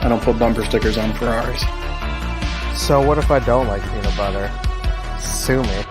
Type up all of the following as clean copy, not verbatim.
I don't put bumper stickers on Ferraris. So what if I don't like peanut butter? Sue me.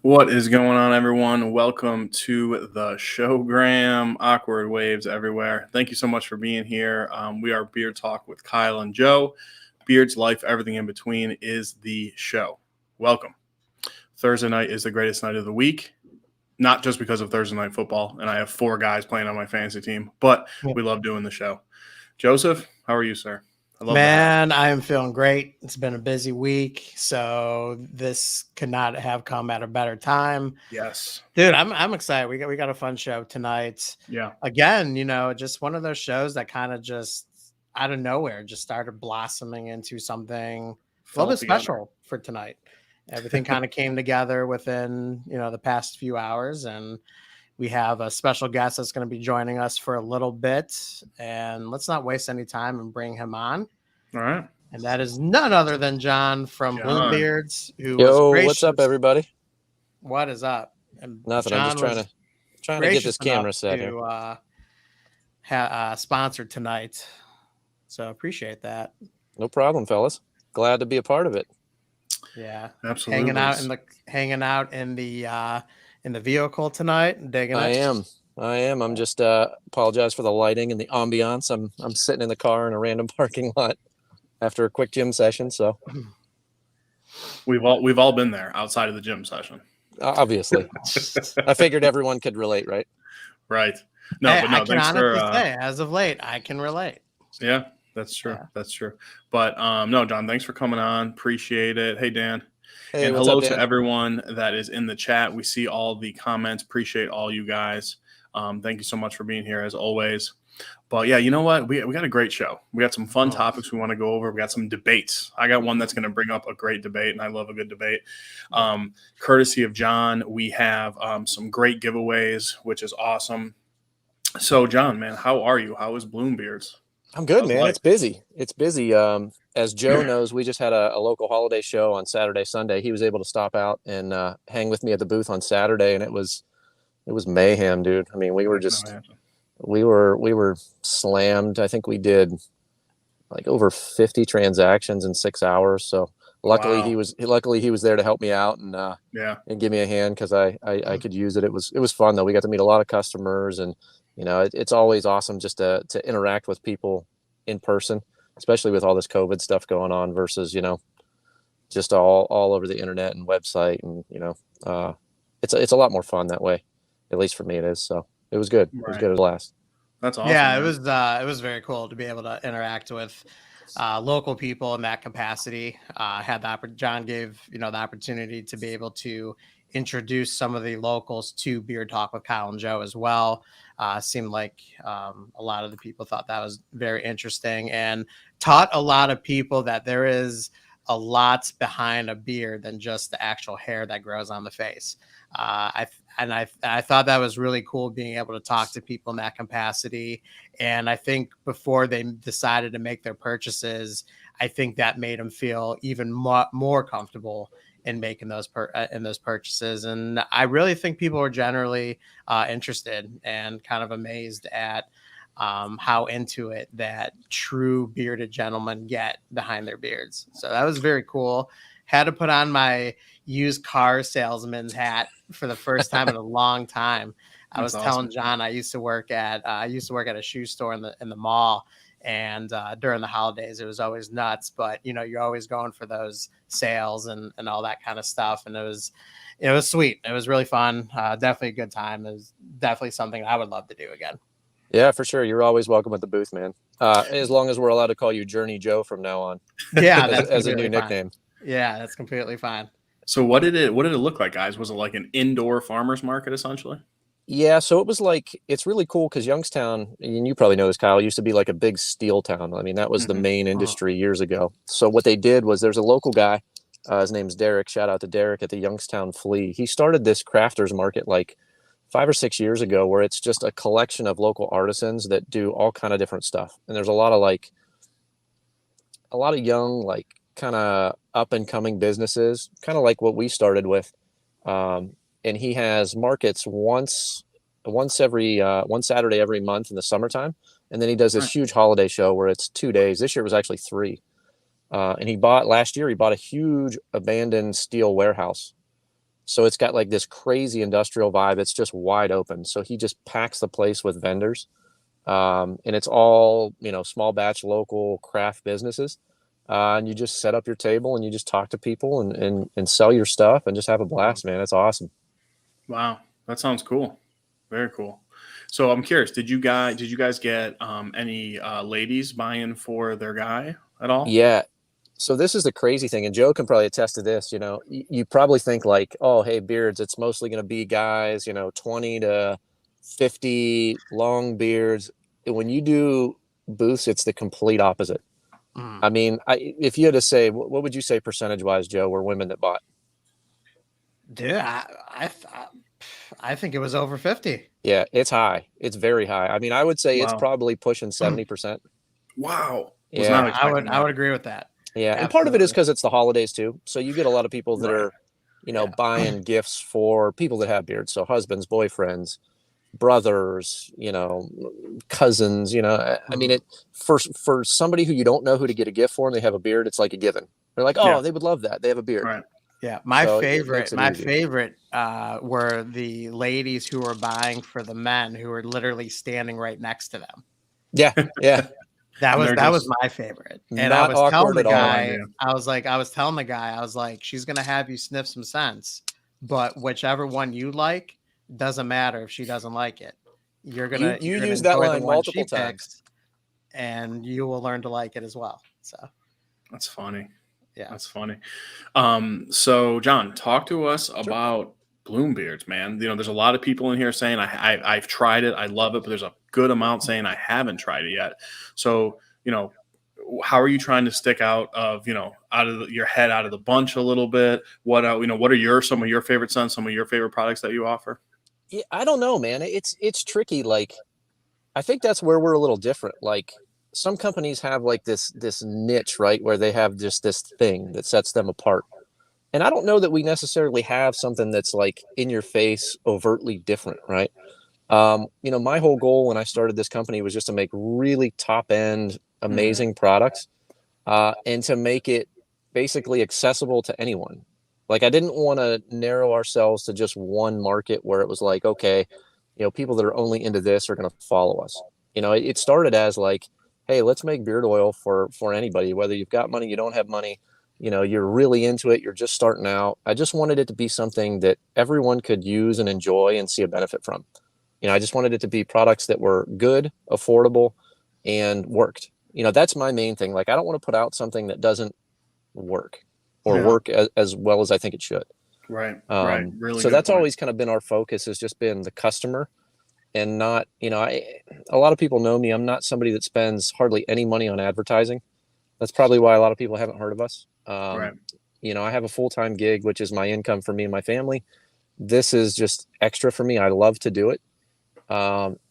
What is going on, everyone? Welcome to the show, Graham. Awkward waves everywhere. Thank you so much for being here. We are Beard Talk with Kyle and Joe. Beard's Life, everything in between is the show. Welcome. Thursday night is the greatest night of the week, not just because of Thursday night football, and I have 4 guys playing on my fantasy team, but we love doing the show. Joseph, how are you, sir? Man, I am feeling great. It's been a busy week, so this could not have come at a better time. Yes, dude, I'm excited. We got a fun show tonight. Yeah, again, just one of those shows that kind of just out of nowhere just started blossoming into something a little bit special for tonight. Everything kind of came together within the past few hours, and we have a special guest that's going to be joining us for a little bit, and let's not waste any time and bring him on. All right. And that is none other than John from Bloombeards. What's up, everybody? What is up? And nothing. I'm just trying to get this camera set here. Sponsored tonight, so appreciate that. No problem, fellas. Glad to be a part of it. Yeah, absolutely. Hanging out in the vehicle tonight and digging it. I am. I'm just apologize for the lighting and the ambiance. I'm sitting in the car in a random parking lot after a quick gym session. So we've all been there outside of the gym session. Obviously, I figured everyone could relate, right? Right. No, hey, but no. I can honestly say, as of late, I can relate. Yeah, that's true. Yeah. That's true. But no, John, thanks for coming on. Appreciate it. Hey, Dan. Hey, and hello up, to everyone that is in the chat. We see all the comments. Appreciate all you guys. Thank you so much for being here as always. But yeah, you know what? We got a great show. We got some fun topics we want to go over. We got some debates. I got one that's going to bring up a great debate, and I love a good debate. Courtesy of John, we have some great giveaways, which is awesome. So, John, man, how are you? How is Bloombeards? I'm good, man. It's busy. As Joe knows, we just had a local holiday show on Saturday, Sunday. He was able to stop out and hang with me at the booth on Saturday, and it was mayhem, dude. I mean, we were slammed. I think we did like over 50 transactions in 6 hours. So luckily he was there to help me out and give me a hand because I could use it. It was fun though. We got to meet a lot of customers, and it's always awesome just to interact with people in person, especially with all this COVID stuff going on versus, just all over the internet and website. And, it's a lot more fun that way. At least for me it is. So it was good. Right. It was good at last. That's awesome. Yeah, it was very cool to be able to interact with local people in that capacity. John gave, the opportunity to be able to introduce some of the locals to Beard Talk with Kyle and Joe as well. Seemed like a lot of the people thought that was very interesting and taught a lot of people that there is a lot behind a beard than just the actual hair that grows on the face. I thought that was really cool being able to talk to people in that capacity. And I think before they decided to make their purchases, I think that made them feel even more comfortable in making those purchases. And I really think people are generally interested and kind of amazed at how into it that true bearded gentlemen get behind their beards. So that was very cool. Had to put on my used car salesman's hat for the first time in a long time. I was telling John I used to work at a shoe store in the mall, and during the holidays it was always nuts. But you're always going for those sales and all that kind of stuff, and it was sweet. It was really fun. Definitely a good time. It was definitely something I would love to do again. Yeah, for sure. You're always welcome at the booth, man. As long as we're allowed to call you Journey Joe from now on. Yeah, as a new nickname. Yeah, that's completely fine. So what did it look like, guys? Was it like an indoor farmer's market essentially? Yeah, so it was like, it's really cool because Youngstown, and you probably know this, Kyle, used to be like a big steel town. I mean, that was the main industry years ago. So what they did was there's a local guy, his name's Derek. Shout out to Derek at the Youngstown Flea. He started this crafters market like 5 or 6 years ago, where it's just a collection of local artisans that do all kind of different stuff. And there's a lot of like a lot of young, like kind of up and coming businesses, kind of like what we started with. And he has markets one Saturday every month in the summertime. And then he does this huge holiday show where it's 2 days. This year was actually 3. And last year he bought a huge abandoned steel warehouse. So it's got like this crazy industrial vibe. It's just wide open. So he just packs the place with vendors. And it's all, small batch, local craft businesses. And you just set up your table and you just talk to people and sell your stuff and just have a blast, man. It's awesome. Wow. That sounds cool. Very cool. So I'm curious, did you guys get any ladies buying for their guy at all? Yeah. So this is the crazy thing, and Joe can probably attest to this. You probably think like, oh, hey, beards, it's mostly going to be guys, 20 to 50 long beards. When you do booths, it's the complete opposite. I mean, if you had to say, what would you say percentage wise, Joe, were women that bought? Dude, I think it was over 50. Yeah, it's high. It's very high. I mean, I would say it's probably pushing 70%. Wow. Yeah, I would agree with that. Yeah, and part of it is because it's the holidays too. So you get a lot of people that are, buying gifts for people that have beards. So husbands, boyfriends, brothers, cousins. I mean, for somebody who you don't know who to get a gift for and they have a beard, it's like a given. They're like, oh, they would love that. They have a beard. Right. Yeah, my favorite were the ladies who were buying for the men who were literally standing right next to them. Yeah, yeah. That was my favorite. And I was telling the guy, I was telling the guy, she's going to have you sniff some scents, but whichever one you like, doesn't matter if she doesn't like it. You're going to use that line multiple times and you will learn to like it as well. So that's funny. Yeah. That's funny. So John, talk to us about bloom beards, man. There's a lot of people in here saying I've tried it, I love it, but there's a good amount saying I haven't tried it yet. So, how are you trying to stick out of, out of your head, out of the bunch a little bit? What are some of your favorite scents, some of your favorite products that you offer? Yeah, I don't know, man. It's tricky. Like, I think that's where we're a little different. Like, some companies have like this niche, right, where they have just this thing that sets them apart. And I don't know that we necessarily have something that's like in your face, overtly different, right? My whole goal when I started this company was just to make really top end, amazing products, and to make it basically accessible to anyone. Like, I didn't want to narrow ourselves to just one market where it was like, okay, people that are only into this are going to follow us. It started as like, hey, let's make beard oil for anybody, whether you've got money, you don't have money, you're really into it, you're just starting out. I just wanted it to be something that everyone could use and enjoy and see a benefit from. I just wanted it to be products that were good, affordable, and worked. That's my main thing. Like, I don't want to put out something that doesn't work or work as well as I think it should. Right. Right. Really. So that's always kind of been our focus, has just been the customer. And not, a lot of people know me. I'm not somebody that spends hardly any money on advertising. That's probably why a lot of people haven't heard of us. Right. I have a full-time gig, which is my income for me and my family. This is just extra for me. I love to do it.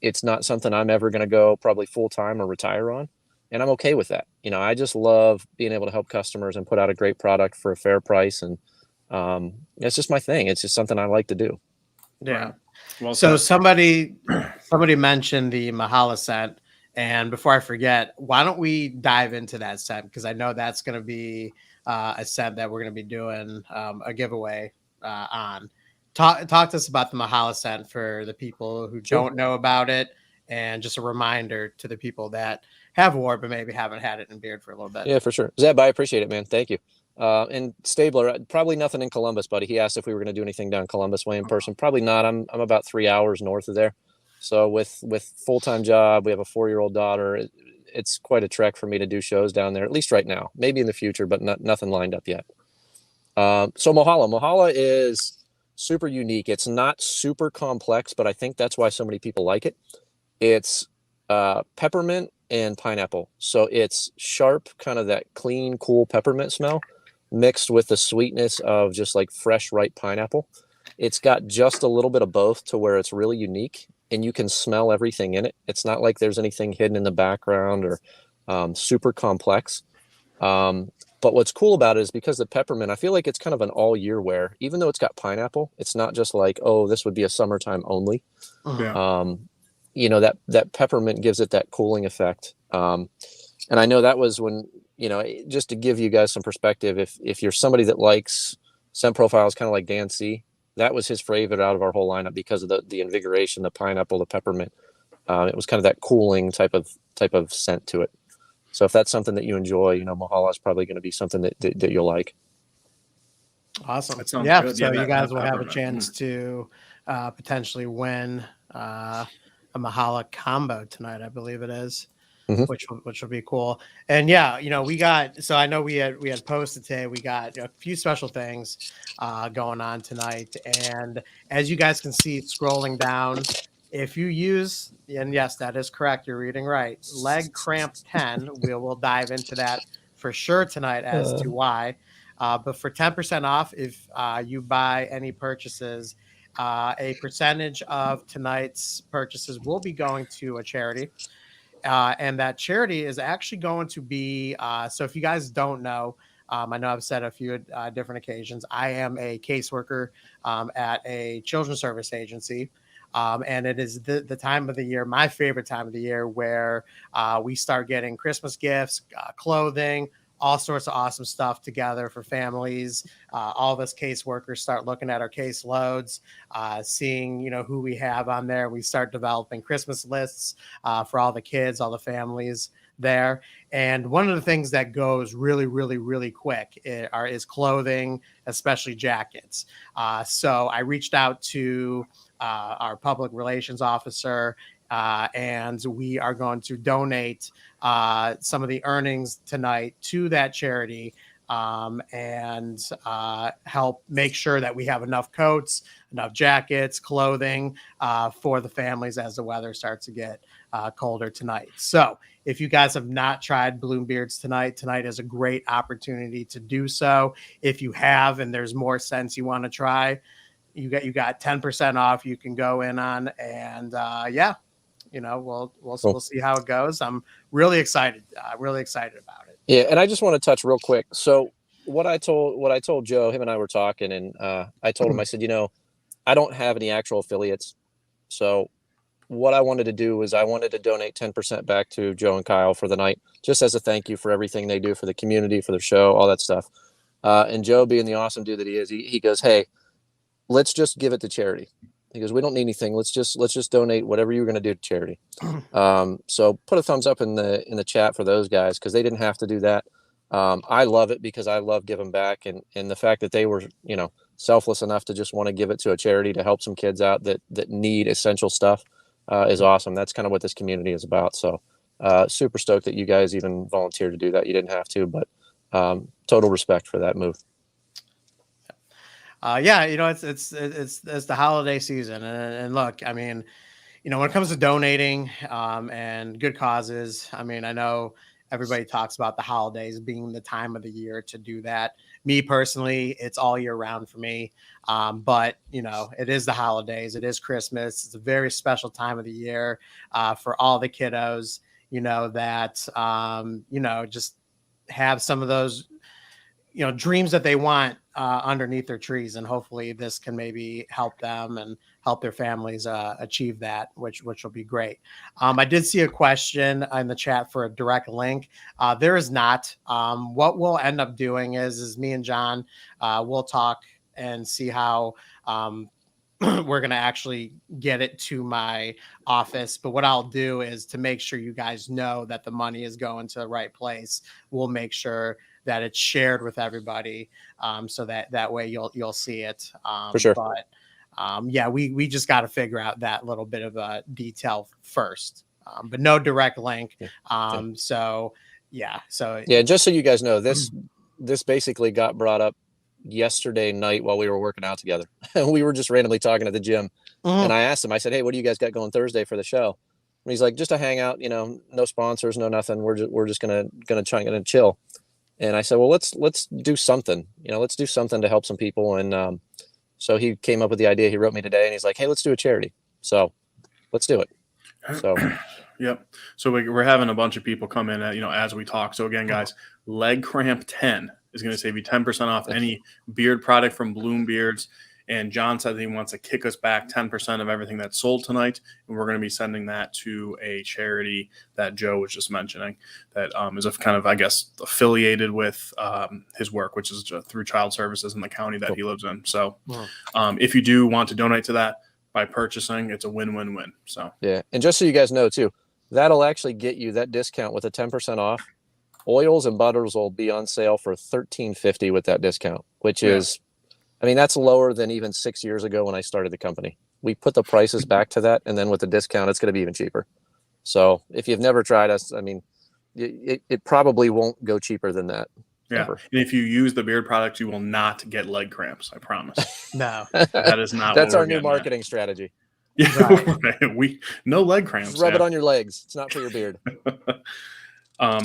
It's not something I'm ever going to go probably full-time or retire on. And I'm okay with that. I just love being able to help customers and put out a great product for a fair price. And it's just my thing. It's just something I like to do. Yeah. Right. Well, so somebody mentioned the Mahala scent, and before I forget, why don't we dive into that scent, because I know that's going to be a scent that we're going to be doing a giveaway on. Talk to us about the Mahala scent for the people who don't know about it, and just a reminder to the people that have wore but maybe haven't had it in beard for a little bit. Yeah, for sure. Zeb, I appreciate it, man. Thank you. And Stabler, probably nothing in Columbus, buddy. He asked if we were going to do anything down Columbus way in person. Probably not. I'm about 3 hours north of there. So with full-time job, we have a 4-year-old daughter. It's quite a trek for me to do shows down there, at least right now. Maybe in the future, but nothing lined up yet. So Mahala is super unique. It's not super complex, but I think that's why so many people like it. It's peppermint and pineapple. So it's sharp, kind of that clean, cool peppermint smell mixed with the sweetness of just like fresh, ripe pineapple. It's got just a little bit of both to where it's really unique, and you can smell everything in it. It's not like there's anything hidden in the background or super complex. But what's cool about it is because the peppermint, I feel like it's kind of an all year wear, even though it's got pineapple. It's not just like, oh, this would be a summertime only. Yeah. You know, that peppermint gives it that cooling effect. And I know that was when, you know, just to give you guys some perspective, if you're somebody that likes scent profiles, kind of like Dan C, that was his favorite out of our whole lineup because of the invigoration, the pineapple, the peppermint. It was kind of that cooling type of scent to it. So if that's something that you enjoy, you know, Mahala is probably going to be something that you'll like. Awesome. Yeah. Good. So you guys will have a chance to potentially win a Mahala combo tonight, I believe it is, which will be cool. And yeah, you know, I know we had posted today. We got a few special things going on tonight, and as you guys can see, scrolling down. If you use, and yes, that is correct, you're reading right, leg cramp 10, we'll dive into that for sure tonight as to why. But for 10% off, if you buy any purchases, a percentage of tonight's purchases will be going to a charity. And that charity is actually going to be, so if you guys don't know, I know I've said a few different occasions, I am a caseworker at a children's service agency. And it is the time of the year, my favorite time of the year, where we start getting Christmas gifts, clothing, all sorts of awesome stuff together for families. All of us caseworkers start looking at our case loads, seeing, you know, who we have on there. We start developing Christmas lists for all the kids, all the families there. And one of the things that goes really, really, really quick is clothing, especially jackets. So I reached out to our public relations officer, and we are going to donate some of the earnings tonight to that charity, and help make sure that we have enough coats, enough jackets, clothing for the families as the weather starts to get colder tonight. So if you guys have not tried Bloom Beards tonight is a great opportunity to do so. If you have, and there's more scents you want to try, you got 10% off. You can go in on, and yeah, you know, we'll see how it goes. I'm really excited about it. Yeah, and I just want to touch real quick. So what I told Joe, him and I were talking, and I told him, I said, you know, I don't have any actual affiliates, so what I wanted to do was I wanted to donate 10% back to Joe and Kyle for the night, just as a thank you for everything they do for the community, for the show, all that stuff. And Joe, being the awesome dude that he is, he goes, hey, let's just give it to charity. He goes, we don't need anything. Let's just donate whatever you're going to do to charity. So put a thumbs up in the chat for those guys, because they didn't have to do that. I love it because I love giving back, and the fact that they were, you know, selfless enough to just want to give it to a charity to help some kids out that need essential stuff is awesome. That's kind of what this community is about. So super stoked that you guys even volunteered to do that. You didn't have to, but total respect for that move. Yeah, you know, it's the holiday season, and look, I mean, you know, when it comes to donating and good causes, I mean, I know everybody talks about the holidays being the time of the year to do that. Me personally, it's all year round for me. But, you know, it is the holidays. It is Christmas. It's a very special time of the year for all the kiddos, you know, that, you know, just have some of those, you know, dreams that they want underneath their trees. And hopefully this can maybe help them and help their families achieve that, which will be great. I did see a question in the chat for a direct link. There is not. What we'll end up doing is me and John will talk and see how we're going to actually get it to my office. But what I'll do is, to make sure you guys know that the money is going to the right place, we'll make sure that it's shared with everybody, so that way you'll see it. For sure. But yeah, we just got to figure out that little bit of a detail first, but no direct link. So yeah. Just so you guys know, this basically got brought up yesterday night while we were working out together. We were just randomly talking at the gym, and I asked him, I said, hey, what do you guys got going Thursday for the show? And he's like, just a hangout, you know, no sponsors, no nothing. We're just gonna try and chill. And I said, well, let's do something, you know, let's do something to help some people. And so he came up with the idea. He wrote me today and he's like, hey, let's do a charity. So let's do it. So Yep. So we're having a bunch of people come in, as we talk. So again, guys, Leg Cramp 10 is going to save you 10% off any beard product from Bloom Beards. And John said he wants to kick us back 10% of everything that's sold tonight. And we're going to be sending that to a charity that Joe was just mentioning that is a kind of, I guess, affiliated with his work, which is through child services in the county that he lives in. So if you do want to donate to that by purchasing, it's a win-win-win. So yeah. And just so you guys know too, that'll actually get you that discount with a 10% off. Oils and butters will be on sale for $13.50 with that discount, which is, I mean, that's lower than even 6 years ago when I started the company. We put the prices back to that, and then with the discount, it's going to be even cheaper. So if you've never tried us, I mean, it probably won't go cheaper than that. Yeah. Ever. And if you use the beard product, you will not get leg cramps. I promise. No, that is not. That's our new marketing strategy. Yeah, right. No leg cramps. Just rub it on your legs. It's not for your beard.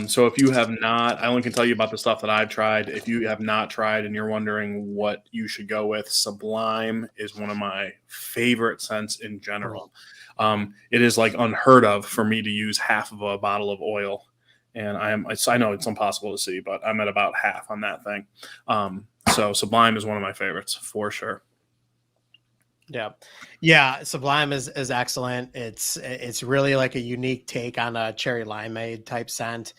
So if you have not, I only can tell you about the stuff that I've tried. If you have not tried and you're wondering what you should go with, Sublime is one of my favorite scents in general. It is like unheard of for me to use half of a bottle of oil. And I know it's impossible to see, but I'm at about half on that thing. So Sublime is one of my favorites for sure. Yeah. Sublime is excellent. It's really like a unique take on a cherry limeade type scent.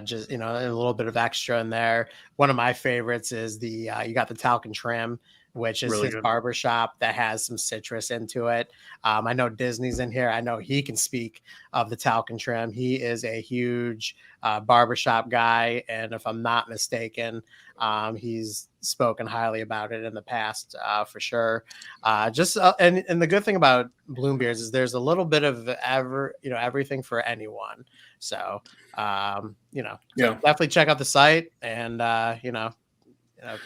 Just, a little bit of extra in there. One of my favorites is you got the talc and trim, which is really his barbershop that has some citrus into it. I know Disney's in here. I know he can speak of the talc and trim. He is a huge barbershop guy. And if I'm not mistaken, he's spoken highly about it in the past for sure. And the good thing about Bloom Beards is there's a little bit of everything for anyone. So, definitely check out the site and,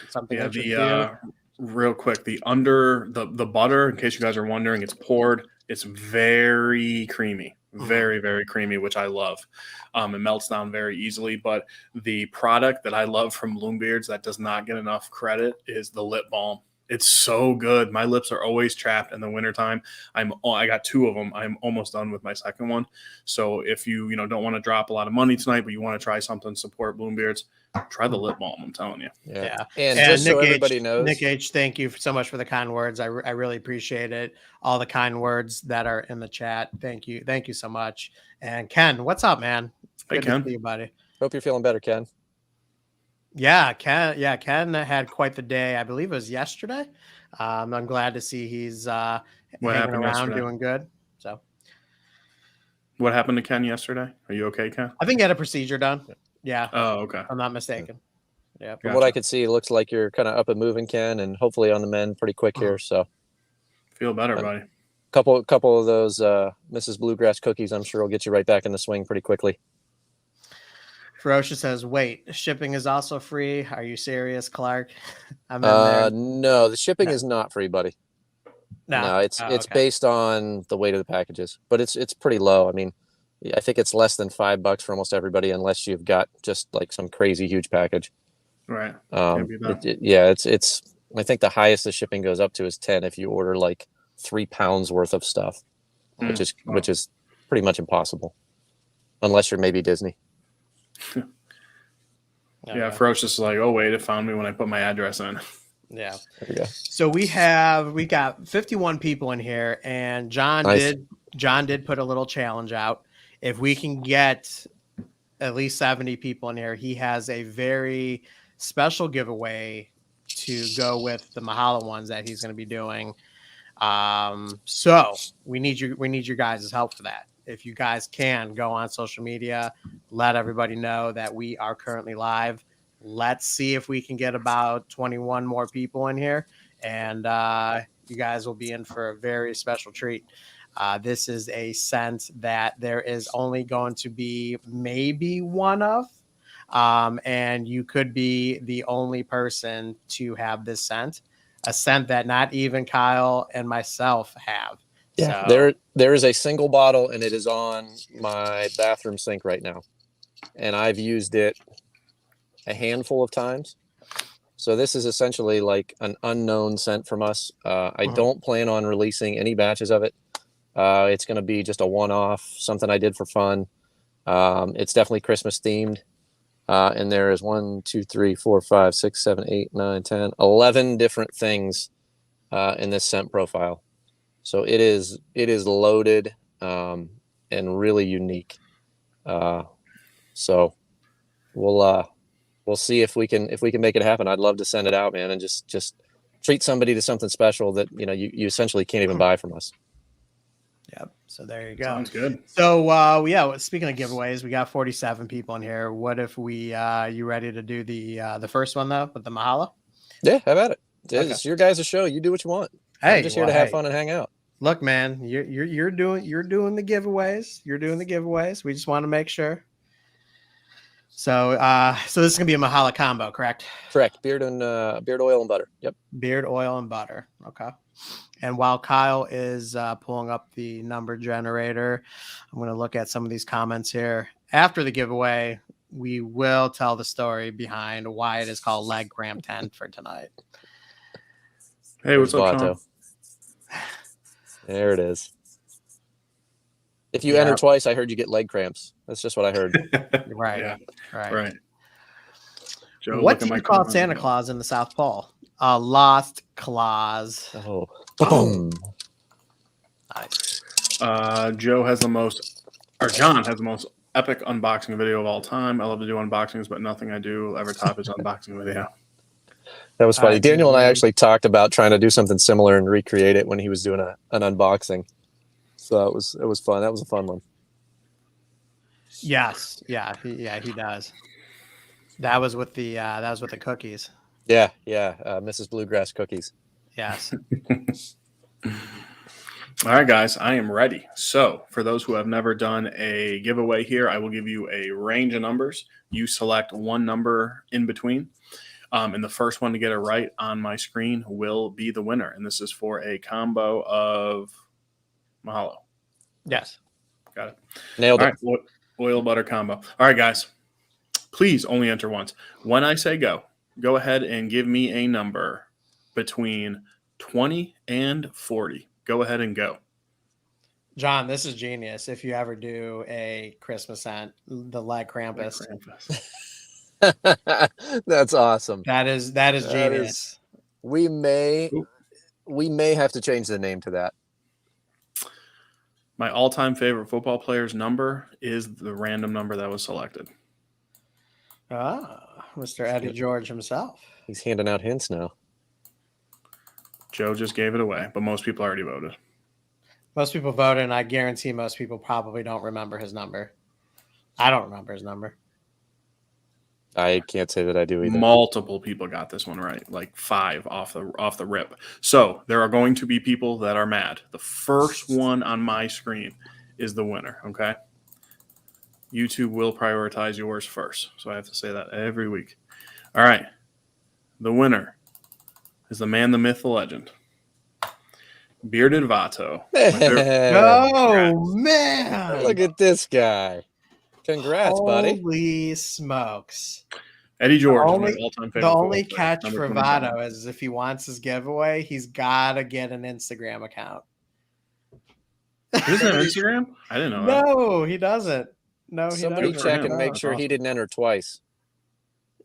something interesting. Real quick, the butter, in case you guys are wondering, it's poured. It's very creamy, very, very creamy, which I love. It melts down very easily. But the product that I love from Bloom Beards that does not get enough credit is the lip balm. It's so good. My lips are always chapped in the wintertime. I got 2 of them. I'm almost done with my second one. So if you don't want to drop a lot of money tonight, but you want to try something, support Bloom Beards, try the lip balm. I'm telling you. Yeah. And just so everybody knows, Nick H, thank you so much for the kind words. I really appreciate it. All the kind words that are in the chat. Thank you so much. And Ken, what's up, man? Hey, Ken. To see you, buddy. Hope you're feeling better, Ken. Yeah, Ken had quite the day. I believe it was yesterday. I'm glad to see he's hanging around yesterday? Doing good. So, what happened to Ken yesterday? Are you okay, Ken? I think he had a procedure done. Yeah. Oh, okay. If I'm not mistaken. Yeah. From what I could see, it looks like you're kind of up and moving, Ken, and hopefully on the mend pretty quick here. So, feel better, buddy. Couple of those Mrs. Bluegrass cookies, I'm sure will get you right back in the swing pretty quickly. Ferocious says, wait, shipping is also free. Are you serious, Clark? I'm in there. No, the shipping is not free, buddy. No, it's based on the weight of the packages, but it's pretty low. I mean, I think it's less than $5 for almost everybody, unless you've got just like some crazy huge package. Right. It's. I think the highest the shipping goes up to is 10 if you order like 3 pounds worth of stuff, which is pretty much impossible, unless you're maybe Disney. Yeah, Ferocious is like, oh wait, it found me when I put my address in. Yeah. There we go. So we got 51 people in here, and John did put a little challenge out. If we can get at least 70 people in here, he has a very special giveaway to go with the Mahalo ones that he's going to be doing. So we need your guys' help for that. If you guys can go on social media, let everybody know that we are currently live. Let's see if we can get about 21 more people in here, and you guys will be in for a very special treat. This is a scent that there is only going to be maybe one of, and you could be the only person to have this scent, a scent that not even Kyle and myself have. Yeah, so, there is a single bottle, and it is on my bathroom sink right now, and I've used it a handful of times. So this is essentially like an unknown scent from us. I don't plan on releasing any batches of it. It's going to be just a one-off, something I did for fun. It's definitely Christmas themed. And there is 1, 2, 3, 4, 5, 6, 7, 8, 9, 10, 11 different things in this scent profile. So it is loaded and really unique. So we'll see if we can make it happen. I'd love to send it out, man, and just treat somebody to something special that you essentially can't even buy from us. Yep. So there you go. Sounds good. So speaking of giveaways, we got 47 people in here. What if we you ready to do the first one though with the Mahalo? Yeah, have at it. Okay. It's your guys' show. You do what you want. Hey, I'm just here to have fun and hang out. Look, man, you're doing the giveaways. You're doing the giveaways. We just want to make sure. So so this is gonna be a Mahalo combo, correct? Correct. Beard oil and butter. Yep. Beard oil and butter. Okay. And while Kyle is pulling up the number generator, I'm going to look at some of these comments here. After the giveaway, we will tell the story behind why it is called Leg Cramp 10 for tonight. Hey, what's up, Sean? There it is. If you enter twice, I heard you get leg cramps. That's just what I heard. Right. Yeah. Right. Joe, what do you call Santa Claus in the South Pole? A lost clause. Oh. Nice. John has the most epic unboxing video of all time. I love to do unboxings, but nothing I do will ever top his unboxing video. That was funny. Daniel and I actually talked about trying to do something similar and recreate it when he was doing an unboxing. So it was fun. That was a fun one. Yes. Yeah. He does. That was with the cookies. Yeah. Mrs. Bluegrass cookies. Yes. All right, guys, I am ready. So for those who have never done a giveaway here, I will give you a range of numbers. You select one number in between. And the first one to get it right on my screen will be the winner. And this is for a combo of Mahalo. Yes. Got it. Nailed it. All right, oil butter combo. All right, guys, please only enter once. When I say go ahead and give me a number between 20 and 40. Go ahead and go. John, this is genius. If you ever do a Christmas scent, the Leg Krampus. That's awesome. That is genius. We may have to change the name to that. My all-time favorite football player's number is the random number that was selected. Mr. Eddie George himself. He's handing out hints now. Joe just gave it away, but most people already voted. Most people voted, and I guarantee most people probably don't remember his number. I don't remember his number. I can't say that I do either. Multiple people got this one right, like 5 off the rip. So there are going to be people that are mad. The first one on my screen is the winner, okay? YouTube will prioritize yours first, so I have to say that every week. All right. The winner is the man, the myth, the legend. Bearded Vato. Oh, man. Look at this guy. Congrats, buddy. Holy smokes. Eddie George, my all-time favorite. The only catch for Vato is if he wants his giveaway, he's got to get an Instagram account. He doesn't have Instagram? I didn't know that. No, he doesn't. No, he Somebody doesn't. check and make sure he didn't enter twice.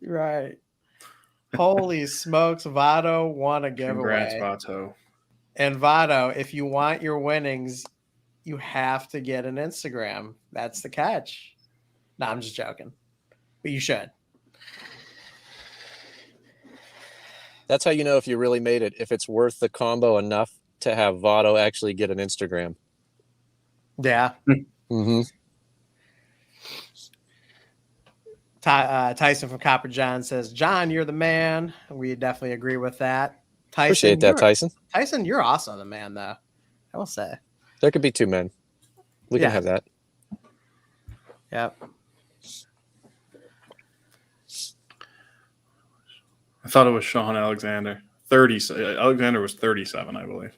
Right. Holy smokes, Vato won a giveaway. Congrats, Vato. And Vato, if you want your winnings, you have to get an Instagram. That's the catch. No, I'm just joking. But you should. That's how you know if you really made it, if it's worth the combo enough to have Vato actually get an Instagram. Yeah. Mm-hmm. Tyson from Copper John says, John, you're the man. We definitely agree with that. Tyson, appreciate that, Tyson. Tyson, you're also the man, though. I will say. There could be 2 men. We can have that. Yep. I thought it was Sean Alexander. Alexander was 37, I believe.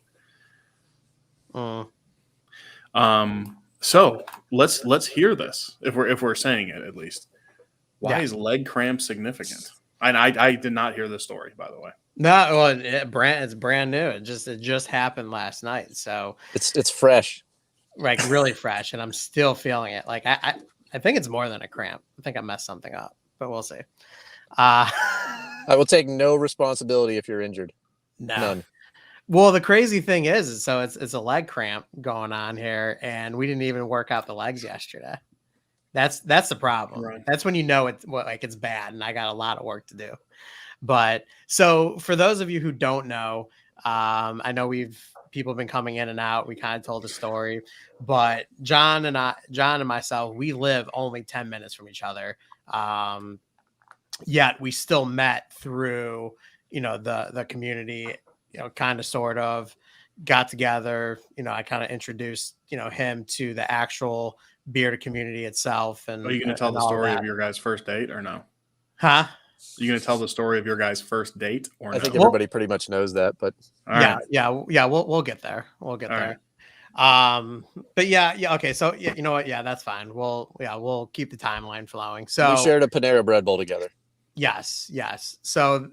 So let's hear this if we're saying it at least. Why is leg cramp significant? And I did not hear this story, by the way. No, well, it's brand new. It just happened last night. So it's fresh. like really fresh, and I'm still feeling it. Like I think it's more than a cramp. I think I messed something up, but we'll see. I will take no responsibility if you're injured. None. Well, the crazy thing is so it's a leg cramp going on here, and we didn't even work out the legs yesterday. That's the problem. Right. That's when you know it's bad, and I got a lot of work to do. But so for those of you who don't know, I know people have been coming in and out. We kind of told the story, but John and myself, we live only 10 minutes from each other. Yet we still met through, the community, kind of sort of got together. I kind of introduced, him to the actual bearded community itself. And are you going to tell the story of your guys' first date or no? Huh? Are you going to tell the story of your guys' first date or no? I think everybody pretty much knows that, but yeah. We'll get there. We'll get there. Right. But yeah. Okay. So you know what? Yeah, that's fine. We'll keep the timeline flowing. So we shared a Panera Bread Bowl together. Yes. So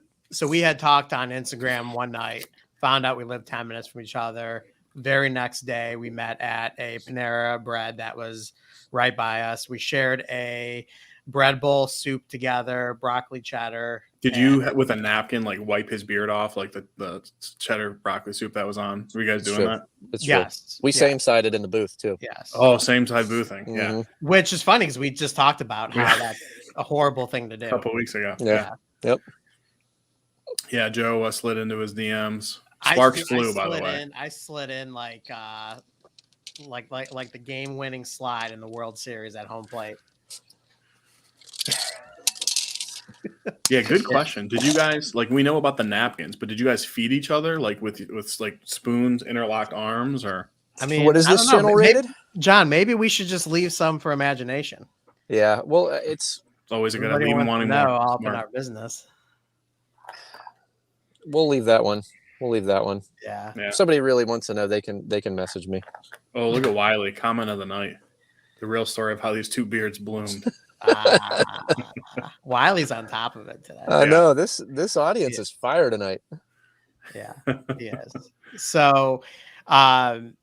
we had talked on Instagram one night, found out we lived 10 minutes from each other. Very next day, we met at a Panera Bread that was right by us. We shared a bread bowl soup together, broccoli cheddar. Did you, with a napkin, like wipe his beard off, like the cheddar broccoli soup that was on? Were you guys doing that? It's yes. We same-sided in the booth too. Yes. Oh, same side boothing. Mm-hmm. Yeah. Which is funny because we just talked about how that's a horrible thing to do. A couple of weeks ago. Yeah. Yep. Yeah, Joe slid into his DMs. Sparks flew, by the way. I slid in like the game-winning slide in the World Series at home plate. Yeah, good question. Did you guys, we know about the napkins, but did you guys feed each other with like spoons, interlocked arms, or? I mean, what is this channel rated? John, maybe we should just leave some for imagination. Yeah, well, it's always a good idea. Even wanting more. All up in our business. We'll leave that one. Yeah. If somebody really wants to know, they can message me. Oh, look at Wiley. Comment of the night. The real story of how these two beards bloomed. Wiley's on top of it today. I know this audience is fire tonight. Yeah, he is. So John,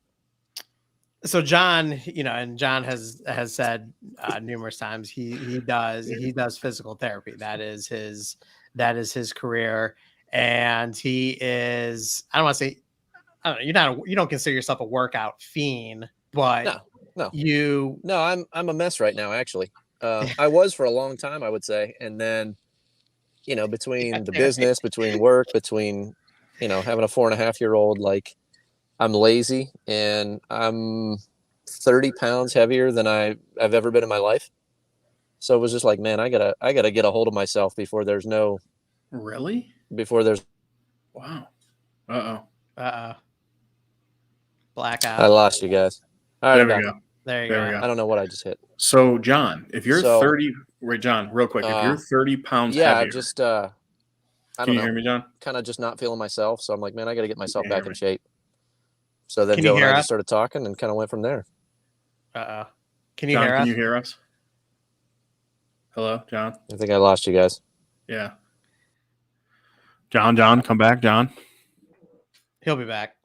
and John has said numerous times he does physical therapy. That is his career, and he is. I don't want to say. I don't know. You don't consider yourself a workout fiend, but no. I'm a mess right now, actually. I was for a long time, I would say. And then, between the business, between work, between, having a 4.5-year-old, I'm lazy and I'm 30 pounds heavier than I've ever been in my life. So it was just like, man, I gotta get a hold of myself before there's no. Really? Before there's. Wow. Blackout. I lost you guys. All right, There you go. I don't know what I just hit. So, John, if you're 30, wait, John, real quick, if you're 30 pounds heavier. Just, can you hear me, John? Kind of just not feeling myself. So I'm like, man, I got to get myself back in shape. So then Can Joe and I just started talking and kind of went from there. Can you John, hear us? Can you hear us? Hello, John? I think I lost you guys. Yeah. John, come back, John. He'll be back.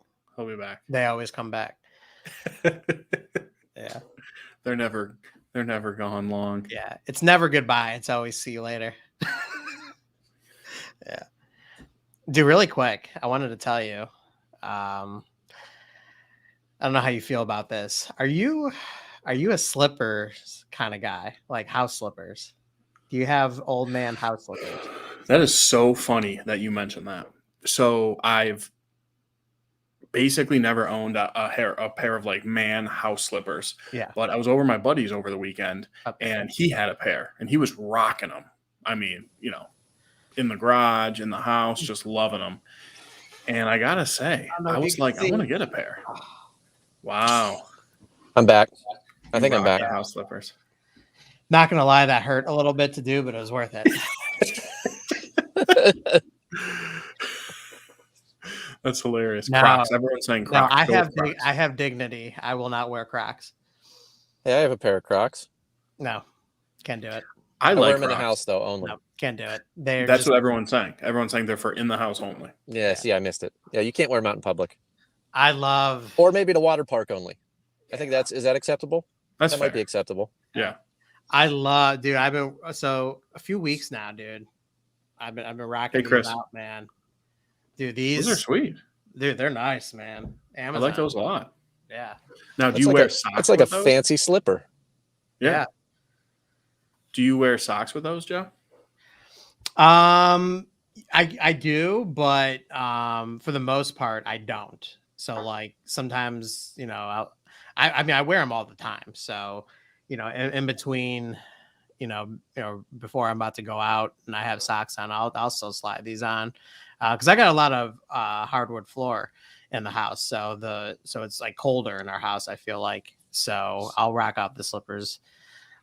They always come back. Yeah. They're never gone long. Yeah. It's never goodbye. It's always see you later. Yeah. Dude, really quick, I wanted to tell you, I don't know how you feel about this. Are you a slippers kind of guy? Like house slippers? Do you have old man house slippers? That is so funny that you mentioned that. So I've basically never owned a pair of man house slippers. Yeah. But I was over my buddy's over the weekend and he had a pair and he was rocking them. I mean, in the garage, in the house, just loving them. And I gotta say, I was like, I want to get a pair. Wow. I'm back. I think I'm back. House slippers. Not gonna lie, that hurt a little bit to do, but it was worth it. That's hilarious. Crocs. Everyone's saying Crocs. No, I have dignity. I will not wear Crocs. Hey, I have a pair of Crocs. No, can't do it. I wear them Crocs. in the house though only. No, can't do it. That's what everyone's saying. Everyone's saying they're for in the house only. Yeah, see, I missed it. Yeah, you can't wear them out in public. Or maybe to water park only. I think is that acceptable? That might be acceptable. Yeah. I love, dude. I've been a few weeks now, dude. I've been rocking these out, man. Dude, those are sweet. Dude, they're nice, man. Amazon. I like those a lot. Yeah. Now, do you wear socks? It's like a fancy slipper. Yeah. Do you wear socks with those, Joe? I do, but for the most part, I don't. So like sometimes, you know, I mean, I wear them all the time. So, you know, in between, you know, before I'm about to go out and I have socks on, I'll still slide these on because I got a lot of hardwood floor in the house. So it's like colder in our house, I feel like. So I'll rock out the slippers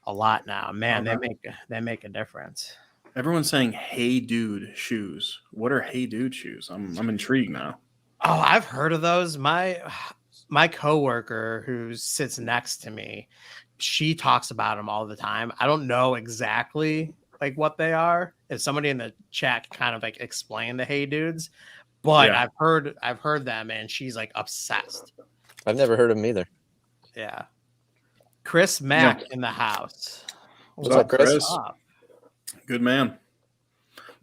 a lot now. Man, they make a difference. Everyone's saying "Hey Dude" shoes. What are "Hey Dude" shoes? I'm intrigued now. Oh, I've heard of those. My coworker who sits next to me, she talks about them all the time. I don't know exactly like what they are. If somebody in the chat can kind of like explain the "Hey Dudes," but yeah. I've heard them, and she's like obsessed. I've never heard of them either. Yeah, Chris Mack in the house. What's up, Chris? What's up? Good man.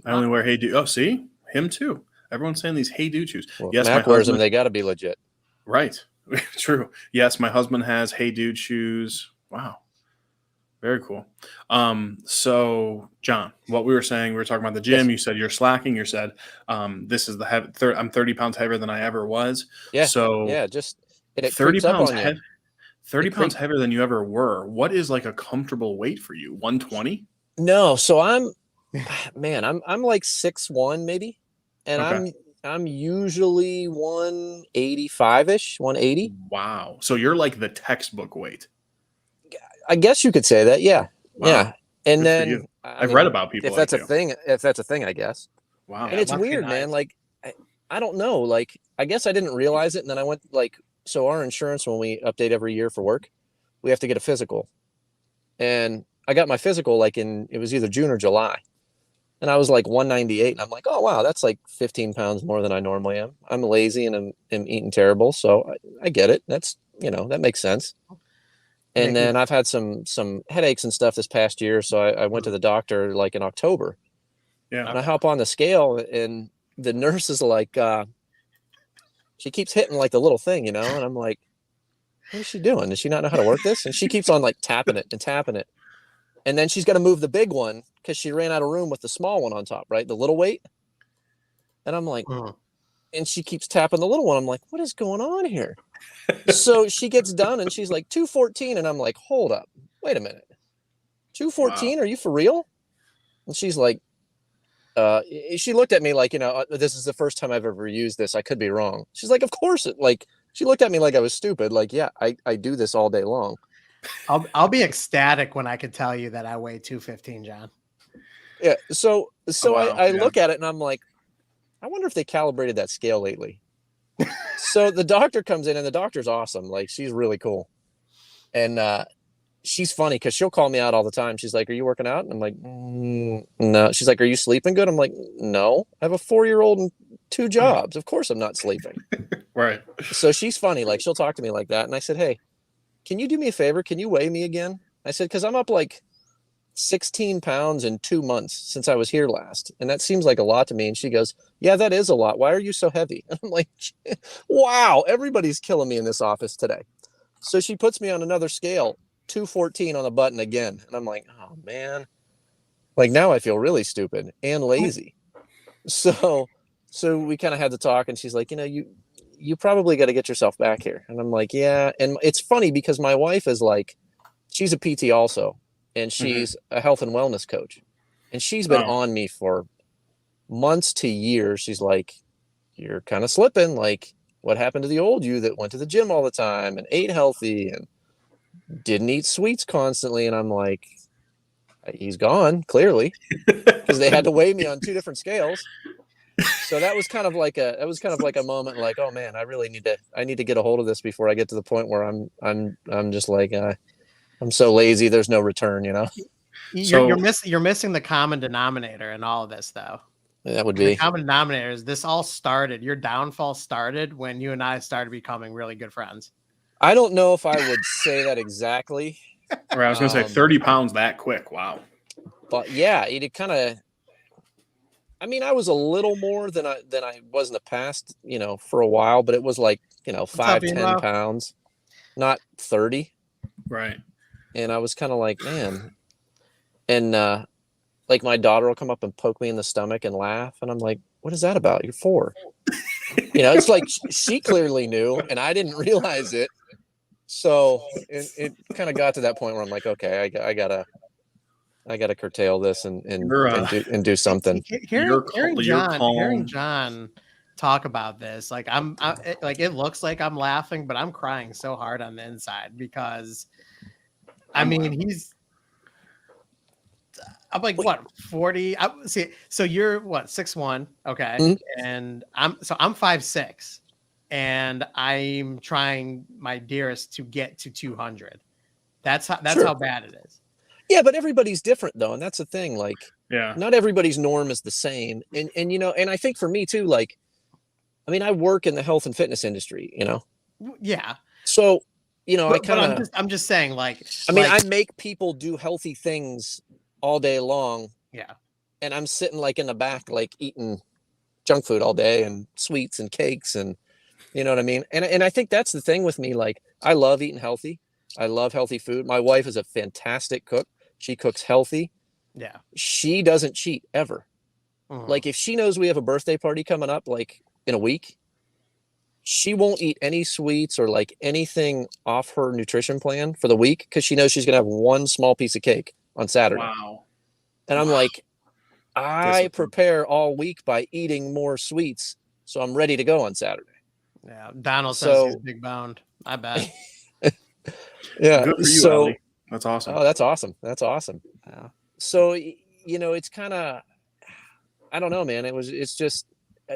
I only wear "Hey Dude." Oh, see, him too. Everyone's saying these "Hey Dude" shoes. Well, yes, Mac wears them. They got to be legit. Right. True. Yes, my husband has "Hey Dude" shoes. Wow. Very cool. So John, what we were saying, we were talking about the gym. Yes. You said you're slacking. You said, this is I'm 30 pounds heavier than I ever was. Yeah. So yeah, just 30 pounds 30 pounds heavier than you ever were. What is like a comfortable weight for you? 120? No. So I'm like 6'1" maybe. And okay. I'm usually 185-ish, 180. Wow. So you're like the textbook weight. I guess you could say that. Yeah. Wow. Yeah. And good then I've read about people. If that's a thing, I guess. Wow. And it's weird, man. Like, I don't know. Like, I guess I didn't realize it. And then I went so our insurance, when we update every year for work, we have to get a physical. And I got my physical it was either June or July. And I was like 198. And I'm like, oh, wow, that's like 15 pounds more than I normally am. I'm lazy and am eating terrible. So I get it. That's, that makes sense. And then I've had some headaches and stuff this past year. So I went to the doctor like in October. Yeah. And I hop on the scale and the nurse is like, she keeps hitting like the little thing, and I'm like, what is she doing? Does she not know how to work this? And she keeps on like tapping it and tapping it. And then she's going to move the big one because she ran out of room with the small one on top, right? The little weight. And I'm like, and she keeps tapping the little one. I'm like, what is going on here? So she gets done and she's like 214. And I'm like, hold up, wait a minute. 214? Wow. Are you for real? And she's like, she looked at me like, this is the first time I've ever used this. I could be wrong. She's like, of course she looked at me like I was stupid. Like, yeah, I do this all day long. I'll be ecstatic when I can tell you that I weigh 215, John. Yeah. So I look at it and I'm like, I wonder if they calibrated that scale lately. So the doctor comes in and the doctor's awesome. Like, she's really cool. And she's funny because she'll call me out all the time. She's like, are you working out? And I'm like, no. She's like, are you sleeping good? I'm like, no, I have a 4-year-old and 2 jobs. Of course I'm not sleeping. Right. So she's funny. Like, she'll talk to me like that. And I said, hey, can you do me a favor? Can you weigh me again? I said, because I'm up like 16 pounds in 2 months since I was here last. And that seems like a lot to me. And she goes, yeah, that is a lot. Why are you so heavy? And I'm like, wow, everybody's killing me in this office today. So she puts me on another scale, 214 on the button again. And I'm like, oh man, like now I feel really stupid and lazy. So we kind of had to talk and she's like, you probably got to get yourself back here. And I'm like, yeah. And it's funny because my wife is like, she's a PT also, and she's a health and wellness coach. And she's been on me for months to years. She's like, you're kind of slipping. Like, what happened to the old you that went to the gym all the time and ate healthy and didn't eat sweets constantly? And I'm like, he's gone, clearly, because they had to weigh me on 2 different scales. So that was kind of like a moment like, oh man, I need to get a hold of this before I get to the point where I'm just like, I'm so lazy. There's no return, You're missing the common denominator in all of this though. That would be the common denominator is this all started. Your downfall started when you and I started becoming really good friends. I don't know if I would say that exactly. Or I was going to say 30 pounds that quick. Wow. But yeah, it kind of. I mean, I was a little more than I was in the past, for a while, but it was like 5-10 pounds, not 30. Right. And I was kind of like, man, and like my daughter will come up and poke me in the stomach and laugh, and I'm like, what is that about? You're 4. It's like she clearly knew, and I didn't realize it. So it kind of got to that point where I'm like, okay, I gotta curtail this and do something. Hearing John talk about this, like it looks like I'm laughing, but I'm crying so hard on the inside because I'm like, what, 40? So you're what, 6'1", okay? Mm-hmm. And I'm 5'6", and I'm trying my dearest to get to 200. That's how bad it is. Yeah, but everybody's different though, and that's the thing. Like, not everybody's norm is the same, and and I think for me too. Like, I mean, I work in the health and fitness industry, Yeah. So, I'm just saying, like, I make people do healthy things all day long. Yeah. And I'm sitting like in the back, like eating junk food all day and sweets and cakes, and you know what I mean? And I think that's the thing with me. Like, I love eating healthy. I love healthy food. My wife is a fantastic cook. She cooks healthy. Yeah. She doesn't cheat ever. Like, if she knows we have a birthday party coming up, like in a week, she won't eat any sweets or like anything off her nutrition plan for the week, because she knows she's going to have one small piece of cake on Saturday. Wow. And I'm like, I prepare all week by eating more sweets, so I'm ready to go on Saturday. Yeah. Donald says he's big boned. I bet. Yeah. Good for you, Ellie. That's awesome. Oh, that's awesome. That's awesome. Yeah. So, it's kind of, I don't know, man. It's just,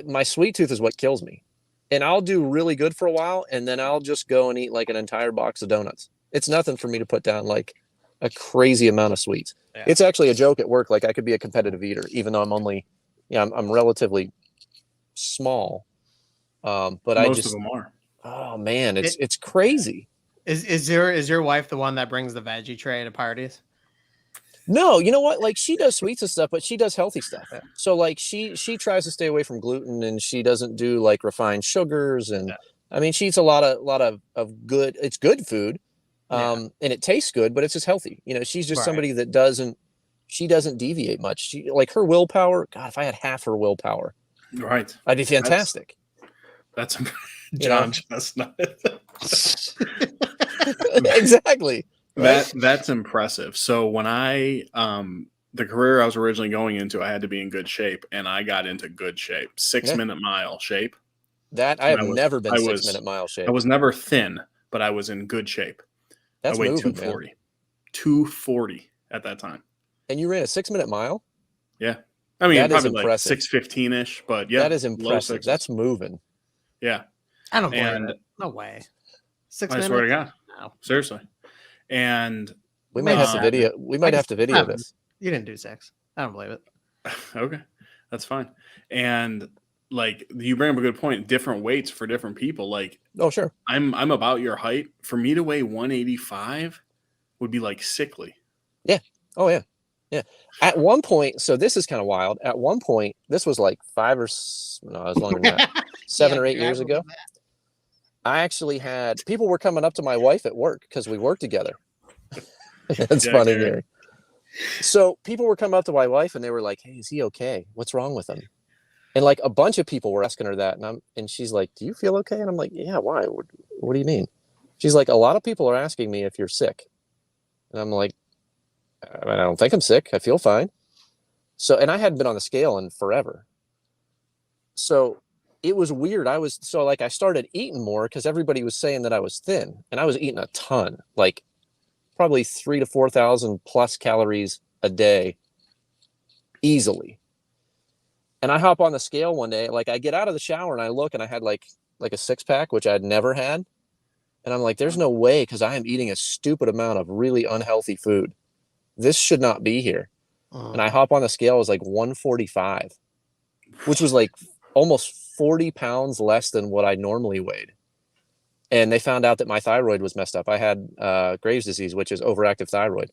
my sweet tooth is what kills me. And I'll do really good for a while, and then I'll just go and eat like an entire box of donuts. It's nothing for me to put down like a crazy amount of sweets. Yeah. It's actually a joke at work. Like, I could be a competitive eater, even though I'm only, I'm relatively small. But most of them are. Oh man, it's crazy. Is your wife the one that brings the veggie tray to parties? No, you know what? Like, she does sweets and stuff, but she does healthy stuff. Yeah. So like she tries to stay away from gluten, and she doesn't do like refined sugars. And I mean, she eats a lot of good. It's good food, and it tastes good, but it's just healthy. She's just somebody that doesn't deviate much. She, like, her willpower. God, if I had half her willpower, right, I'd be fantastic. That's John Chestnut. Exactly. Right? That's impressive. So when I the career I was originally going into, I had to be in good shape, and I got into good shape. 6-minute mile shape. That I have never been 6-minute mile shape. I was never thin, but I was in good shape. That's I weighed moving, 240. Man. 240 at that time. And you ran a 6-minute mile? Yeah. I mean, that probably is like impressive. 6:15-ish, but yeah. That is impressive. That's moving. Yeah. I don't believe it. No way. 6 minutes? I swear to God. No. Seriously. And we might have to video. We might have to video this. You didn't do 6. I don't believe it. Okay. That's fine. And like, you bring up a good point. Different weights for different people. Like, oh, sure. I'm about your height. For me to weigh 185 would be like sickly. Yeah. Oh, yeah. Yeah. At one point, so this is kind of wild. At one point, this was like it was longer than that. 7 or 8 years ago. I actually had people were coming up to my wife at work because we work together. That's funny, Gary. So people were coming up to my wife and they were like, "Hey, is he okay? What's wrong with him?" And like a bunch of people were asking her that, and she's like, "Do you feel okay?" And I'm like, "Yeah, why? What do you mean?" She's like, "A lot of people are asking me if you're sick," and I'm like, "I don't think I'm sick. I feel fine." So, and I hadn't been on the scale in forever. So it was weird. I started eating more because everybody was saying that I was thin, and I was eating a ton, like probably 3,000 to 4,000 plus calories a day easily. And I hop on the scale one day, like I get out of the shower and I look and I had like a 6-pack, which I'd never had. And I'm like, there's no way, because I am eating a stupid amount of really unhealthy food. This should not be here. And I hop on the scale, it was like 145, which was like almost 40 pounds less than what I normally weighed. and they found out that my thyroid was messed up. I had Graves' disease, which is overactive thyroid.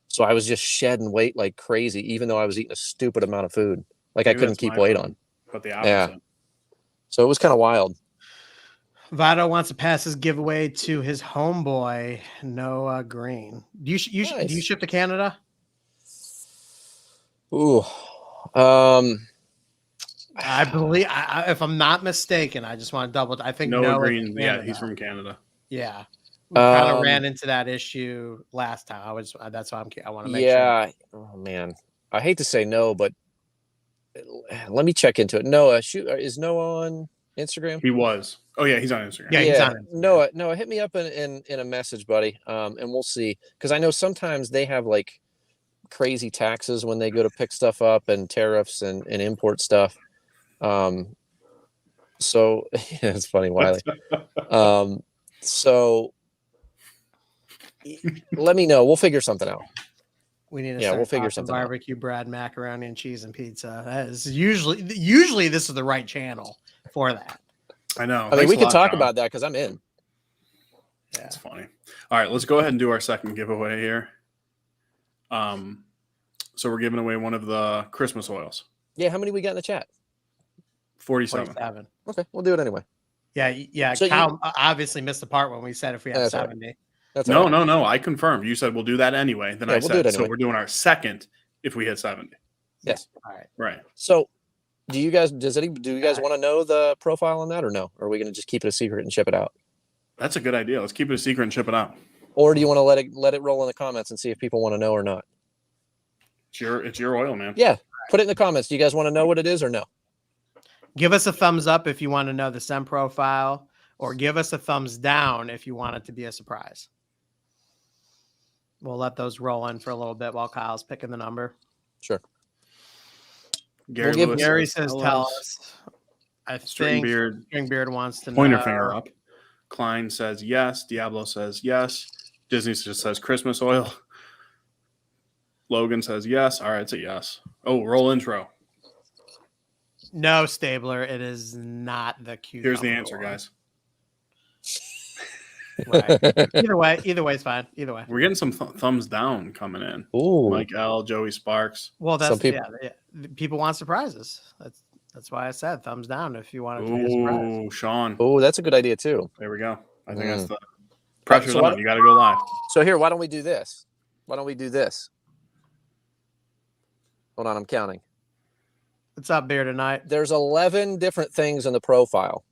So I was just shedding weight like crazy, even though I was eating a stupid amount of food. Like I couldn't keep weight on. But the opposite. Yeah. So it was kind of wild. Vado wants to pass his giveaway to his homeboy, Noah Green. Do you ship to Canada? Ooh. I believe, if I'm not mistaken, I just want to double. I think Noah Green. Yeah, he's from Canada. Yeah, we kind of ran into that issue last time. That's why I want to make sure. Yeah. Oh man, I hate to say no, but let me check into it. Noah, is Noah on Instagram? He was. Oh yeah, he's on Instagram. Yeah, he's on Instagram. Noah, hit me up in a message, buddy. And we'll see, because I know sometimes they have like crazy taxes when they go to pick stuff up, and tariffs and import stuff. So it's funny, Wiley. So let me know. We'll figure something out. We need to we'll figure something barbecue bread, macaroni and cheese, and pizza. That is usually this is the right channel for that. I know. I mean, we could talk about that because I'm in. Yeah, it's funny. All right, let's go ahead and do our second giveaway here. So we're giving away one of the Christmas oils. Yeah, how many we got in the chat? 47. Okay, we'll do it anyway. Yeah. So Kyle obviously missed the part when we said if we had 70. Right. No. I confirmed. You said we'll do that anyway. Then I said so. We're doing our second if we hit 70. Yes. All right. Right. So, do you guys want to know the profile on that, or no? Or are we going to just keep it a secret and ship it out? That's a good idea. Let's keep it a secret and ship it out. Or do you want to let it roll in the comments and see if people want to know or not? It's your oil, man. Yeah. Put it in the comments. Do you guys want to know what it is or no? Give us a thumbs up if you want to know the SEM profile, or give us a thumbs down if you want it to be a surprise. We'll let those roll in for a little bit while Kyle's picking the number. Sure. Gary says, tell us. I think Stringbeard wants to know. Pointer finger up. Klein says yes. Diablo says yes. Disney just says Christmas oil. Logan says yes. All right, it's a yes. Oh, roll intro. No, Stabler, it is not the cute. Here's the answer, guys. Right. Either way is fine. Either way. We're getting some thumbs down coming in. Ooh. Mike L, Joey Sparks. Well, that's people want surprises. That's why I said thumbs down if you want it to be a surprise. Oh, Sean. Oh, that's a good idea too. There we go. I think that's the pressure's on. You got to go live. So here, why don't we do this? Hold on, I'm counting. What's up, Beer tonight? There's 11 different things in the profile.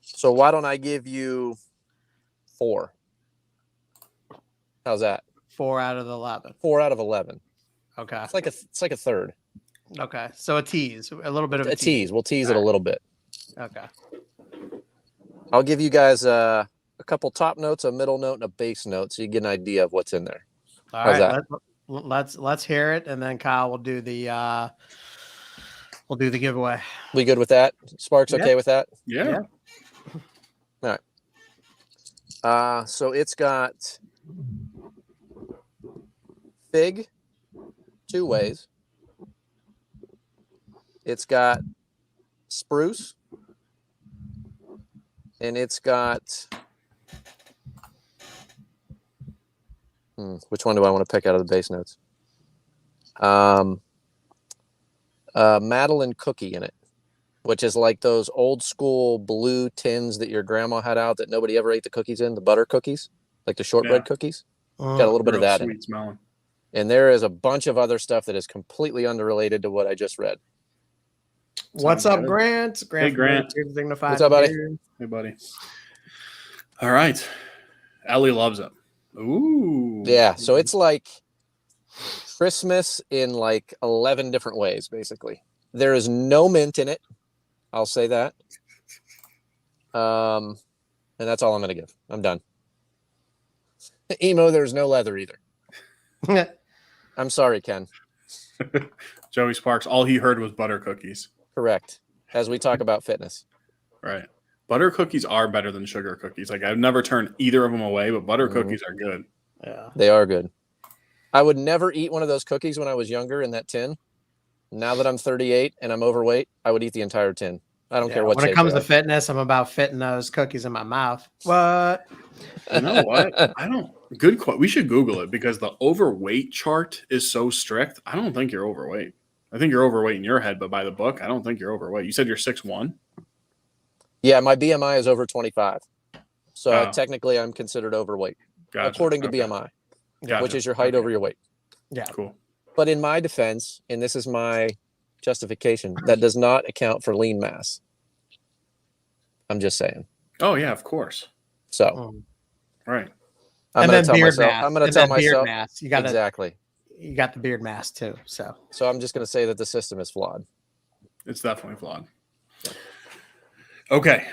So why don't I give you 4? How's that? 4 out of 11. 4 out of 11. Okay. It's like a third. Okay. So a tease, a little bit of a tease. We'll tease it a little bit. Okay. I'll give you guys a couple top notes, a middle note, and a base note, so you get an idea of what's in there. All right. Let's hear it, and then Kyle will do the giveaway. We good with that? Sparks okay with that? Yeah. All right. So it's got fig 2 ways. It's got spruce, and it's got which one do I want to pick out of the base notes? Madeline cookie in it, which is like those old school blue tins that your grandma had out that nobody ever ate the cookies in, the butter cookies, like the shortbread cookies. Got a little bit of that in it. Smelling. And there is a bunch of other stuff that is completely unrelated to what I just read. What's up, Grant? Hey, Grant. What's up, buddy? Hey, buddy. All right. Ellie loves it. Ooh. Yeah. So it's like Christmas in like 11 different ways, basically. There is no mint in it. I'll say that. And that's all I'm going to give. I'm done. Emo, there's no leather either. I'm sorry, Ken. Joey Sparks, all he heard was butter cookies. Correct. As we talk about fitness. Right. Butter cookies are better than sugar cookies. Like, I've never turned either of them away, but butter cookies are good. Yeah. They are good. I would never eat one of those cookies when I was younger in that tin. Now that I'm 38 and I'm overweight, I would eat the entire tin. I don't care what. When it comes to fitness, I'm about fitting those cookies in my mouth. What? You know what? I don't. Good. We should Google it because the overweight chart is so strict. I don't think you're overweight. I think you're overweight in your head, but by the book, I don't think you're overweight. You said you're 6'1". Yeah, my BMI is over 25, so technically I'm considered overweight, according to BMI, which is your height over your weight. Yeah, cool. But in my defense, and this is my justification, that does not account for lean mass. I'm just saying. Oh yeah, of course. So, right. I'm going to tell myself. I'm going to tell myself. Mass. You got exactly. You got the beard mask too. So I'm just going to say that the system is flawed. It's definitely flawed. Okay.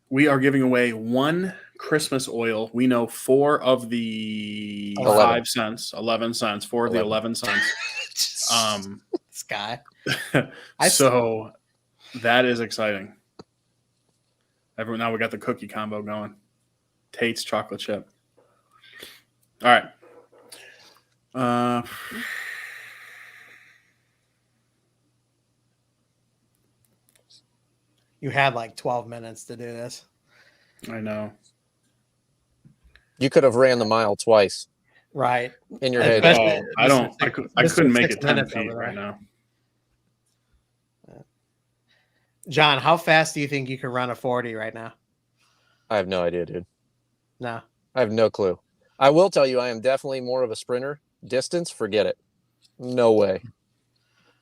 We are giving away 1 Christmas oil. We know 4 of the 5 cents, 11 cents, 4 of the 11 cents. This guy. So that is exciting. Now we got the cookie combo going. Tate's chocolate chip. All right. You had like 12 minutes to do this. I know. You could have ran the mile twice. Right. In your head. I couldn't make it 10 feet right now. John, how fast do you think you could run a 40 right now? I have no idea, dude. No. I have no clue. I will tell you, I am definitely more of a sprinter. Distance, forget it. No way.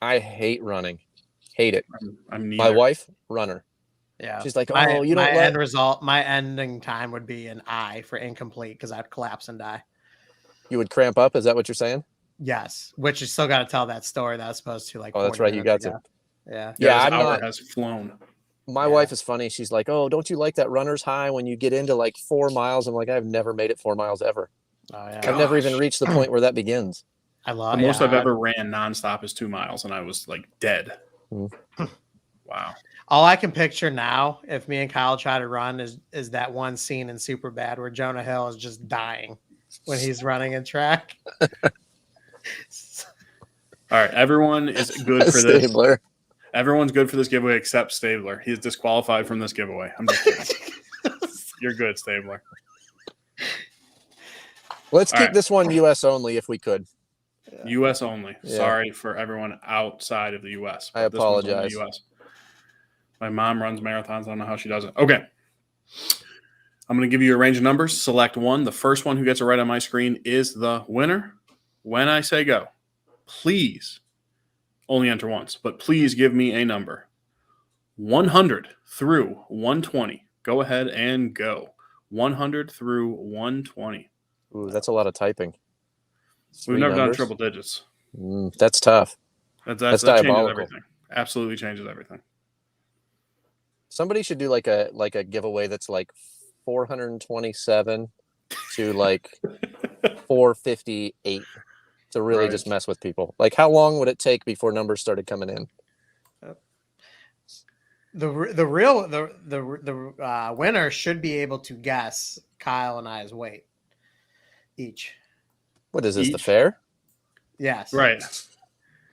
I hate running. Hate it. My wife, runner. Yeah. She's like, oh, you don't end result, my ending time would be an I for incomplete because I'd collapse and die. You would cramp up? Is that what you're saying? Yes. Which you still got to tell that story that I was supposed to like. Oh, that's right. You got to. Yeah. Yeah. I'm not. Has flown. My wife is funny. She's like, oh, don't you like that runner's high when you get into like 4 miles? I'm like, I've never made it 4 miles ever. Oh, yeah. I've never even reached the point where that begins. The most I've ever ran nonstop is 2 miles, and I was like dead. Wow. All I can picture now, if me and Kyle try to run, is that one scene in Superbad where Jonah Hill is just dying when he's running in track. All right, everyone is good for this. Stabler. Everyone's good for this giveaway except Stabler. He's disqualified from this giveaway. I'm just kidding. You're good, Stabler. Let's keep this one U.S. only if we could. U.S. only. Yeah. Sorry for everyone outside of the U.S. I apologize. US. My mom runs marathons. I don't know how she does it. Okay. I'm going to give you a range of numbers. Select one. The first one who gets it right on my screen is the winner. When I say go, please only enter once, but please give me a number. 100 through 120. Go ahead and go. 100 through 120. Ooh, that's a lot of typing. We've never done triple digits. That's tough. That changes everything. Absolutely changes everything. Somebody should do like a giveaway that's like 427 to like 458 to really just mess with people. Like, how long would it take before numbers started coming in? The winner should be able to guess Kyle and I's weight each. What is this? The fair? Yes. Right.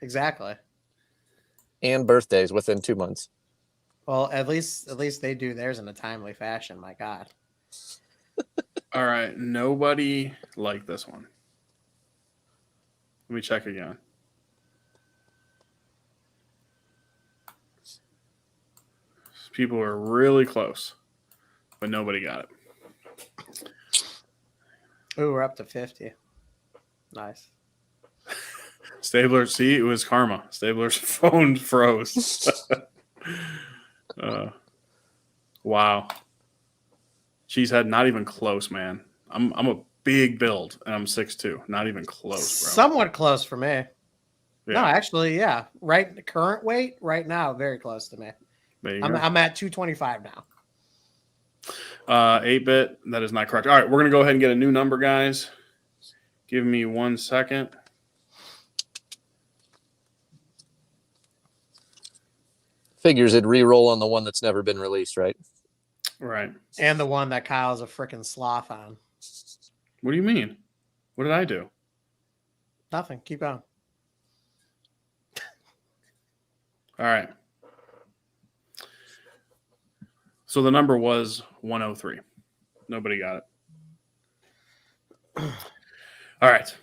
Exactly. And birthdays within 2 months. Well, at least they do theirs in a timely fashion. My God. All right. Nobody liked this one. Let me check again. People were really close, but nobody got it. Ooh, we're up to 50. Nice. Stabler, see, it was karma. Stabler's phone froze. Wow. Cheesehead, not even close, man. I'm a big build, and I'm 6'2". Not even close, bro. Somewhat close for me. Yeah. No, actually, yeah. Right, the current weight right now, very close to me. I'm at 225 now. 8-bit, that is not correct. All right, we're going to go ahead and get a new number, guys. Give me 1 second. Figures it'd re-roll on the one that's never been released, right? Right. And the one that Kyle's a freaking sloth on. What do you mean? What did I do? Nothing. Keep going. All right. So the number was 103. Nobody got it. All right.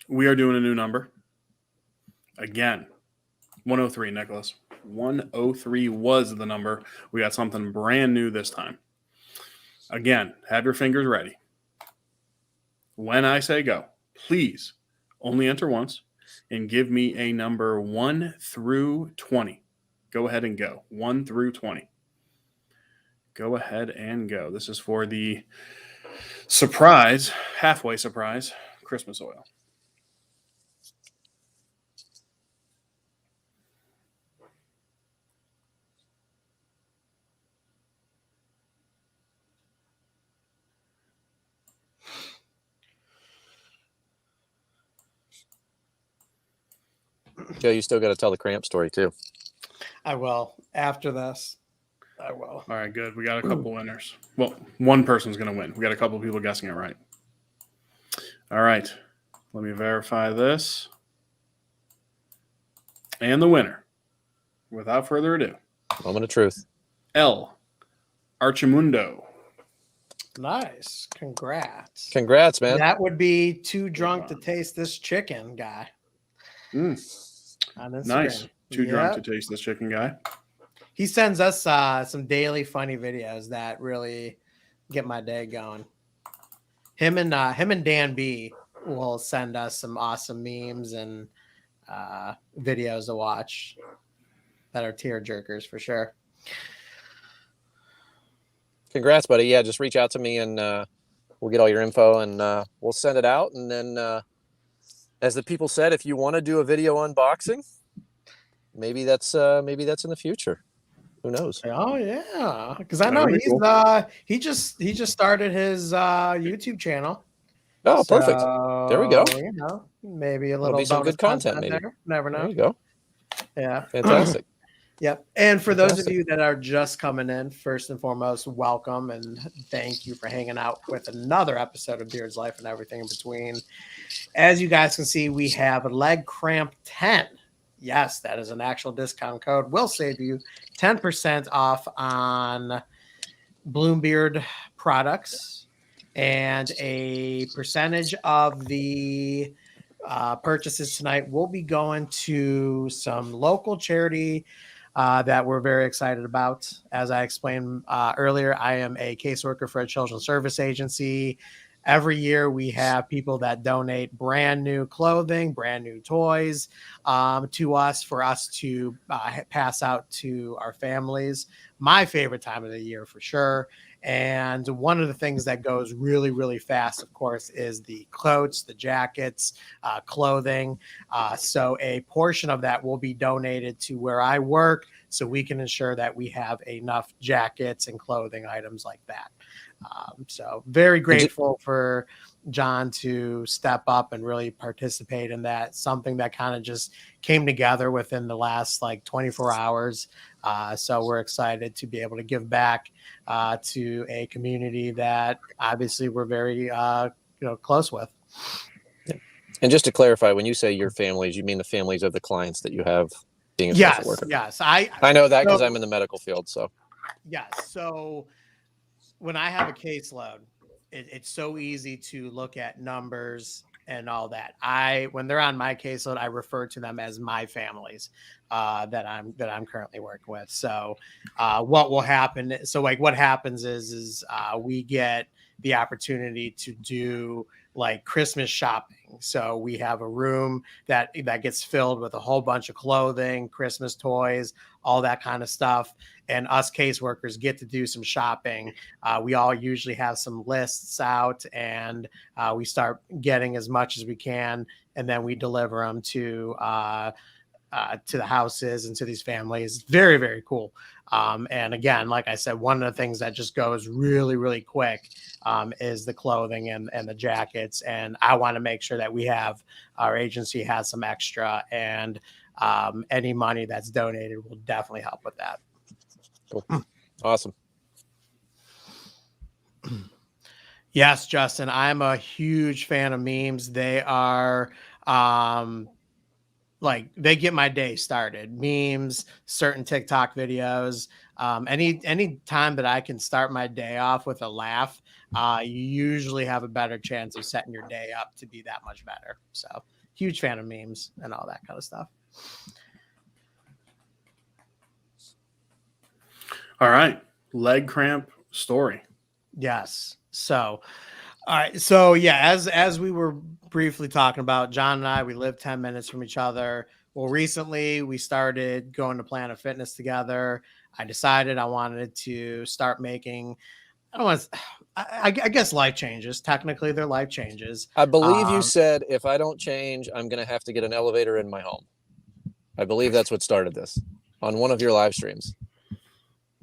We are doing a new number. Again, 103, Nicholas. 103 was the number. We got something brand new this time. Again, have your fingers ready. When I say go, please only enter once and give me a number 1 through 20. Go ahead and go. 1 through 20. Go ahead and go. This is for the surprise, halfway surprise, Christmas oil. Joe, you still got to tell the cramp story too. I will. After this, I will. All right, good. We got a couple winners. Well, one person's going to win. We got a couple people guessing it right. All right. Let me verify this. And the winner, without further ado, Moment of truth. L. Archimundo. Nice. Congrats. Congrats, man. That would be too drunk to taste this chicken guy. On nice. Too drunk to taste this chicken guy. He sends us some daily funny videos that really get my day going. Him and Dan B will send us some awesome memes and videos to watch that are tear jerkers for sure. Congrats, buddy. Yeah, just reach out to me and we'll get all your info and we'll send it out. And then, as the people said, if you want to do a video unboxing, maybe that's in the future. Who knows? Oh yeah, because I know he just started his YouTube channel. Oh, perfect. There we go. You know, maybe a little be some good content. Maybe there. Never know. There you go. Yeah, fantastic. Yep. And for those of you that are just coming in, first and foremost, welcome and thank you for hanging out with another episode of Beard's Life and everything in between. As you guys can see, we have leg cramp 10. Yes, that is an actual discount code. Will save you 10% off on Bloombeard products, and a percentage of the purchases tonight will be going to some local charity that we're very excited about. As I explained earlier, I am a caseworker for a children's service agency. Every year we have people that donate brand new clothing, brand new toys to us for us to pass out to our families. My favorite time of the year for sure. And one of the things that goes really, really fast, of course, is the coats, the jackets, clothing. So a portion of that will be donated to where I work so we can ensure that we have enough jackets and clothing items like that. So very grateful for John to step up and really participate in that. Something that kind of just came together within the last 24 hours. So we're excited to be able to give back to a community that obviously we're very close with. Yeah. And just to clarify, when you say your families, you mean the families of the clients that you have being a social worker? Yes. I know that because I'm in the medical field. So yes. So when I have a caseload, it's so easy to look at numbers and all that. When they're on my caseload, I refer to them as my families that I'm currently working with. So what will happen? So what happens is we get the opportunity to do Christmas shopping. So we have a room that gets filled with a whole bunch of clothing, Christmas toys, all that kind of stuff. And us caseworkers get to do some shopping. We all usually have some lists out, and we start getting as much as we can, and then we deliver them to the houses and to these families. Very, very cool. And again, like I said, one of the things that just goes really, really quick is the clothing and the jackets. And I want to make sure that our agency has some extra, and any money that's donated will definitely help with that. Cool. Awesome. Yes, Justin, I'm a huge fan of memes. They are they get my day started. Memes, certain TikTok videos. Any time that I can start my day off with a laugh, you usually have a better chance of setting your day up to be that much better. So huge fan of memes and all that kind of stuff. All right. Leg cramp story. Yes. So, all right. So yeah, as we were briefly talking about, John and I, we live 10 minutes from each other. Well, recently we started going to Planet Fitness together. I decided I wanted to start making, I guess life changes. Technically, they're life changes. I believe you said, if I don't change, I'm going to have to get an elevator in my home. I believe that's what started this on one of your live streams.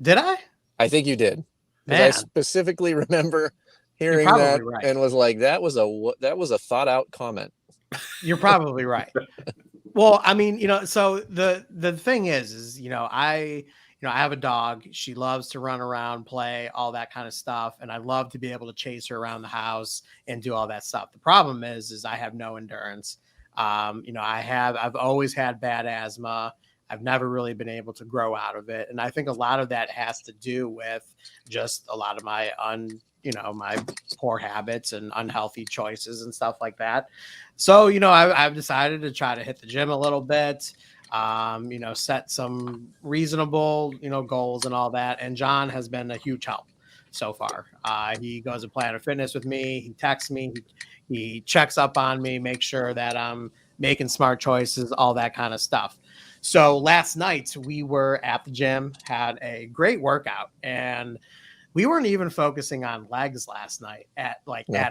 Did I? I think you did. Because I specifically remember hearing that and was like, that was a thought out comment. You're probably right. Well, I mean, so the thing is, I have a dog. She loves to run around, play, all that kind of stuff. And I love to be able to chase her around the house and do all that stuff. The problem is I have no endurance. I've always had bad asthma. I've never really been able to grow out of it. And I think a lot of that has to do with just a lot of my my poor habits and unhealthy choices and stuff like that. So, I've decided to try to hit the gym a little bit, set some reasonable, goals and all that. And John has been a huge help so far. He goes to Planet Fitness with me. He texts me. He checks up on me, makes sure that I'm making smart choices, all that kind of stuff. So last night we were at the gym, had a great workout, and we weren't even focusing on legs last night at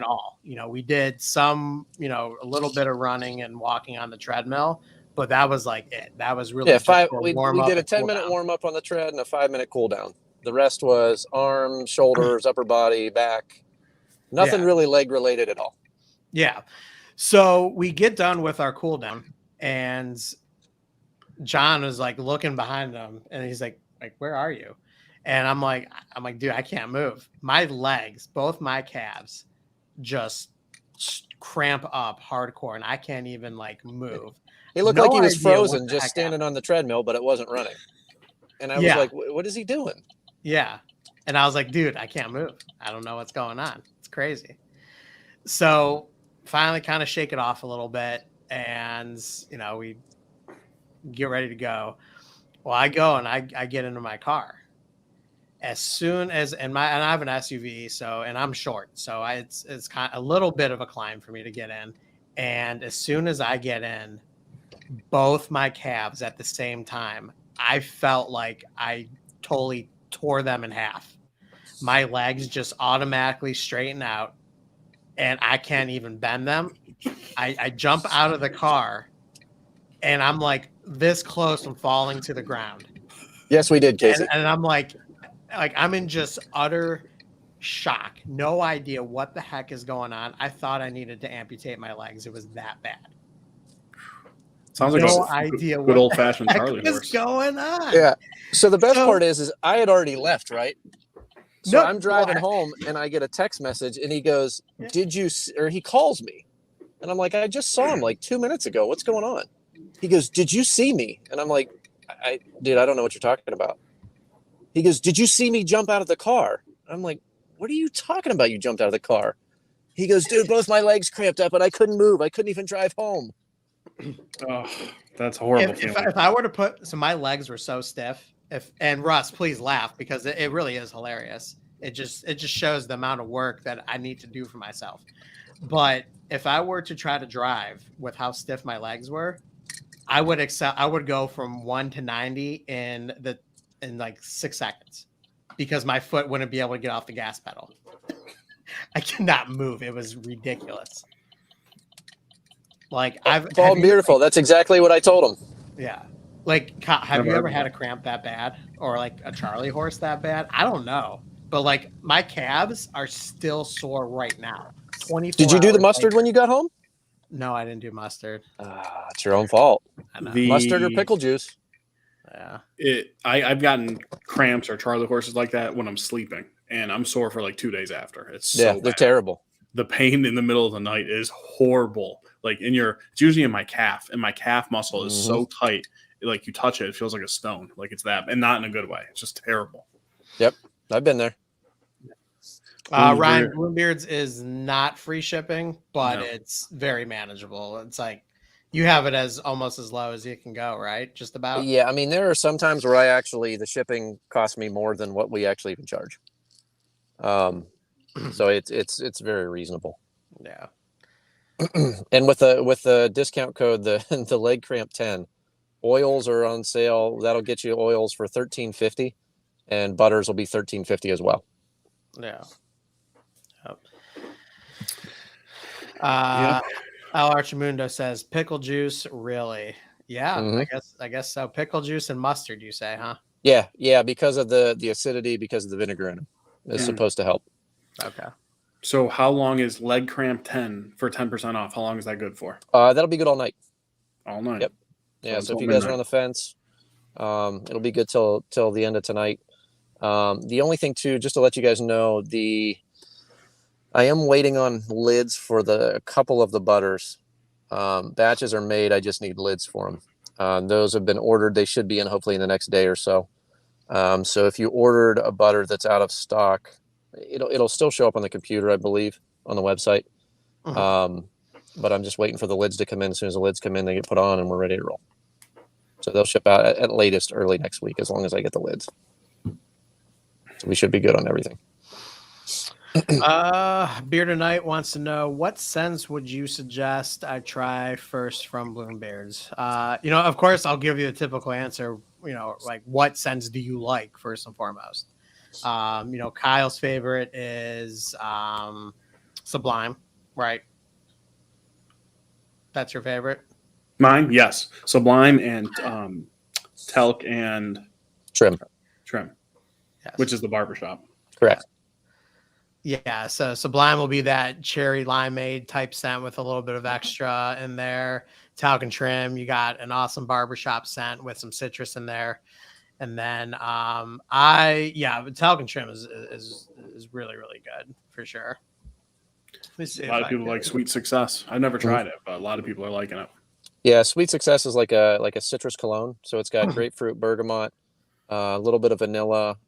all. We did some, a little bit of running and walking on the treadmill, but that was like it. That was really we did a 10-minute warm up on the tread and a 5-minute cool down. The rest was arms, shoulders, upper body, back. Nothing really leg related at all. Yeah. So we get done with our cool down, and John was like looking behind him, and he's like, where are you? And I'm like, dude, I can't move. My legs, both my calves, just cramp up hardcore, and I can't even move. He looked like he was frozen, just standing on the treadmill, but it wasn't running. And I was like, what is he doing? Yeah. And I was like, dude, I can't move. I don't know what's going on. It's crazy. So finally kind of shake it off a little bit, and we get ready to go. Well, I go and I get into my car. As soon as and I have an SUV, and I'm short, so it's kind of a little bit of a climb for me to get in. And as soon as I get in, both my calves at the same time, I felt like I totally tore them in half. My legs just automatically straighten out, and I can't even bend them. I jump out of the car, and I'm like this close from falling to the ground. Yes, we did, Casey. And I'm like I'm in just utter shock. No idea what the heck is going on. I thought I needed to amputate my legs. It was that bad. Sounds like no idea good old fashioned Charlie horse. What's going on? Yeah. So the best part is I had already left, right? So I'm driving home, and I get a text message, and he goes, he calls me. And I'm like, I just saw him 2 minutes ago. What's going on? He goes, did you see me? And I'm like, dude, I don't know what you're talking about. He goes, did you see me jump out of the car? I'm like, what are you talking about? You jumped out of the car. He goes, dude, both my legs cramped up and I couldn't move. I couldn't even drive home. Oh, that's horrible. If I were to my legs were so stiff. And Russ, please laugh, because it really is hilarious. It just shows the amount of work that I need to do for myself. But if I were to try to drive with how stiff my legs were, I would go from 1 to 90 in 6 seconds, because my foot wouldn't be able to get off the gas pedal. I cannot move. It was ridiculous. Beautiful. That's exactly what I told him. Yeah. Have you ever had a cramp that bad, or a Charlie horse that bad? I don't know, but my calves are still sore right now. 24 Did you do the hours mustard later. when you got home? No, I didn't do mustard. It's your own fault. I know. Mustard or pickle juice. Yeah. I've gotten cramps or Charlie horses like that when I'm sleeping, and I'm sore for 2 days after. It's they're terrible. The pain in the middle of the night is horrible. It's usually in my calf, and my calf muscle is so tight, like you touch it feels like a stone, like it's that, and not in a good way. It's just terrible. Yep, I've been there. Ryan, Bloombeard's is not free shipping, but No. it's very manageable. It's like you have it as almost as low as you can go, right? Just about. Yeah, I mean, there are some times where the shipping costs me more than what we actually even charge. So it's very reasonable. Yeah. And with the discount code, the leg cramp 10, oils are on sale. That'll get you oils for $13.50, and butters will be $13.50 as well. Yeah. Al Archimundo says pickle juice, really? Yeah, Mm-hmm. I guess so. Pickle juice and mustard, you say, huh? Yeah, because of the acidity, because of the vinegar in it. It's supposed to help. Okay. So how long is leg cramp 10 for 10% off? How long is that good for? That'll be good all night. All night. Yep. Yeah. So if you guys are on the fence, it'll be good till the end of tonight. The only thing too, just to let you guys know, I am waiting on lids for a couple of the butters. Batches are made. I just need lids for them. Those have been ordered. They should be in hopefully in the next day or so. So if you ordered a butter that's out of stock, it'll still show up on the computer, I believe, on the website. But I'm just waiting for the lids to come in. As soon as the lids come in, they get put on and we're ready to roll. So they'll ship out at latest early next week, as long as I get the lids. So we should be good on everything. Beer Tonight wants to know, what scents would you suggest I try first from Bloombeard's? Of course, I'll give you the typical answer. Like, what scents do you like first and foremost? Kyle's favorite is Sublime, right? That's your favorite? Mine, yes. Sublime and Talc and Trim, yes. Which is the barbershop. Correct. Yeah, so Sublime will be that cherry limeade type scent with a little bit of extra in there. Talc and Trim, you got an awesome barbershop scent with some citrus in there. And then Talc and Trim is really, really good for sure. A lot of people like Sweet Success. I've never tried it, but a lot of people are liking it. Yeah, Sweet Success is like a citrus cologne. So it's got grapefruit, bergamot, a little bit of vanilla,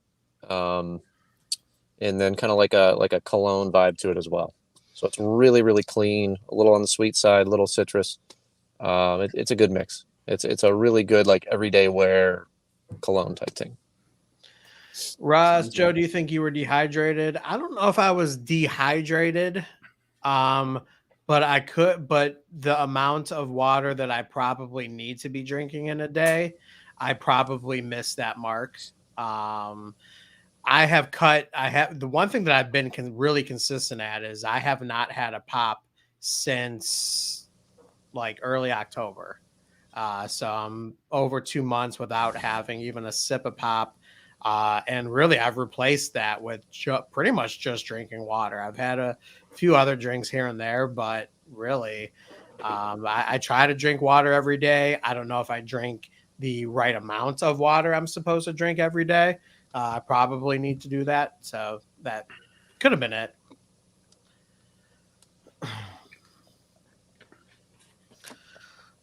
and then kind of like a cologne vibe to it as well. So it's really, really clean, a little on the sweet side, a little citrus. It's a good mix. It's a really good, like, everyday wear cologne type thing. Roz, Joe, do you think you were dehydrated? I don't know if I was dehydrated, but the amount of water that I probably need to be drinking in a day, I probably missed that mark. The one thing that I've been really consistent at is I have not had a pop since like early October. So I'm over 2 months without having even a sip of pop. And really, I've replaced that with pretty much just drinking water. I've had a few other drinks here and there, but really, I try to drink water every day. I don't know if I drink the right amount of water I'm supposed to drink every day. I probably need to do that. So that could have been it.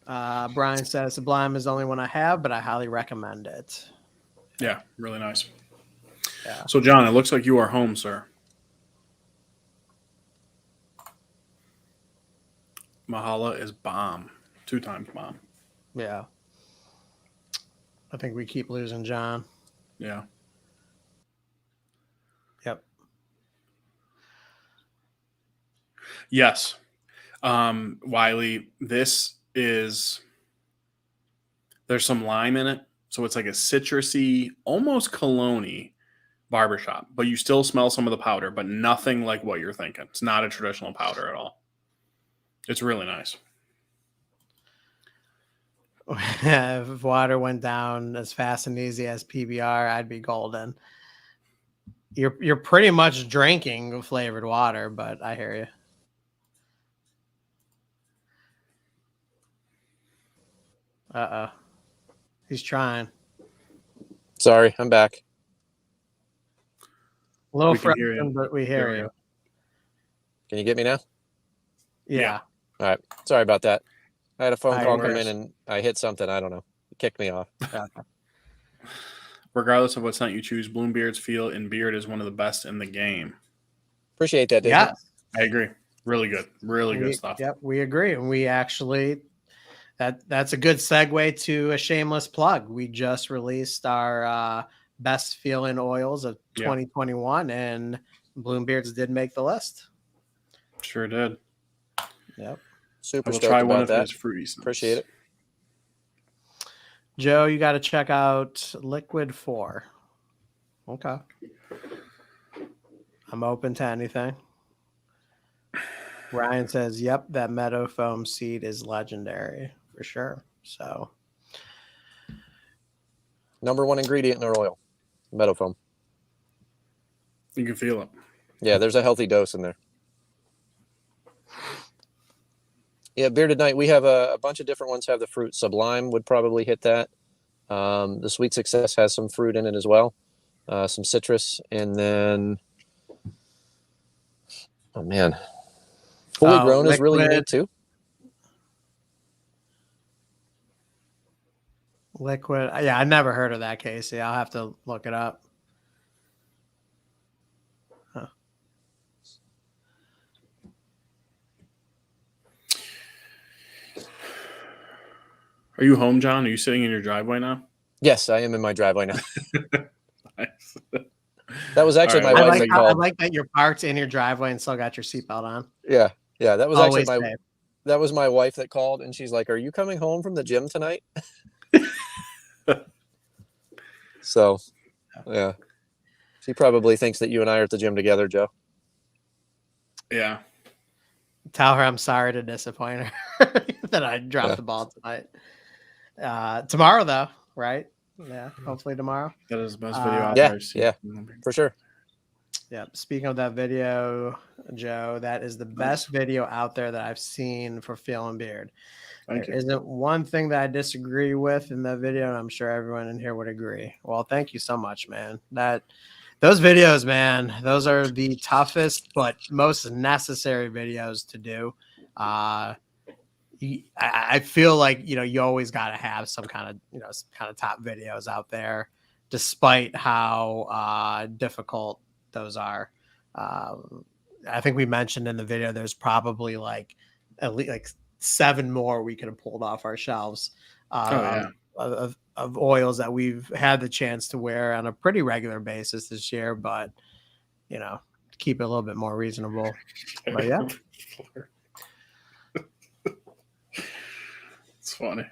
Brian says Sublime is the only one I have, but I highly recommend it. Yeah, really nice. Yeah. So, John, it looks like you are home, sir. Mahala is bomb. 2 times bomb. Yeah. I think we keep losing John. Yeah. Yep. Yes. Wiley, there's some lime in it. So it's like a citrusy, almost cologne-y barbershop, but you still smell some of the powder, but nothing like what you're thinking. It's not a traditional powder at all. It's really nice. If water went down as fast and easy as PBR, I'd be golden. You're pretty much drinking flavored water, but I hear you. He's trying. Sorry, I'm back. A little frozen, but we hear you. Can you get me now? Yeah. All right. Sorry about that. I had a phone call come in and I hit something. I don't know. kicked me off. Regardless of what scent you choose, Bloombeard's feel in beard is one of the best in the game. Appreciate that, Disney. Yeah, I agree. Really good. Really good stuff. Yep, we agree. And we actually, that's a good segue to a shameless plug. We just released our best feeling oils of 2021, and Bloombeard's did make the list. Sure did. Yep. Super we'll stoked try about one of that. his fruity scents. Appreciate it. Joe, you got to check out Liquid 4. Okay. I'm open to anything. Ryan says, yep, that meadow foam seed is legendary for sure. So, number one ingredient in our oil, meadow foam. You can feel it. Yeah, there's a healthy dose in there. Yeah, Bearded Night, we have a bunch of different ones have the fruit. Sublime would probably hit that. The Sweet Success has some fruit in it as well, some citrus, and then, oh man, Fully Grown is really unique too. Liquid, yeah, I never heard of that, Casey. I'll have to look it up. Huh. Are you home, John? Are you sitting in your driveway now? Yes, I am in my driveway now. Nice. That was actually my wife that called. I like that you're parked in your driveway and still got your seatbelt on. Yeah, that was Always actually that was my wife that called, and she's like, "Are you coming home from the gym tonight?" So, yeah, she probably thinks that you and I are at the gym together, Joe. Yeah. Tell her I'm sorry to disappoint her that I dropped the ball tonight. Tomorrow, though, right? Yeah, hopefully tomorrow. That is the best video out there. Yeah, for sure. Yeah. Speaking of that video, Joe, that is the best video out there that I've seen for feeling beard. There isn't one thing that I disagree with in that video, and I'm sure everyone in here would agree. Well, thank you so much, man. Those videos, man, those are the toughest but most necessary videos to do. I feel like, you always got to have some kind of top videos out there, despite how difficult those are. I think we mentioned in the video, there's probably at least 7 more we could have pulled off our shelves of oils that we've had the chance to wear on a pretty regular basis this year, but keep it a little bit more reasonable. But yeah. It's funny.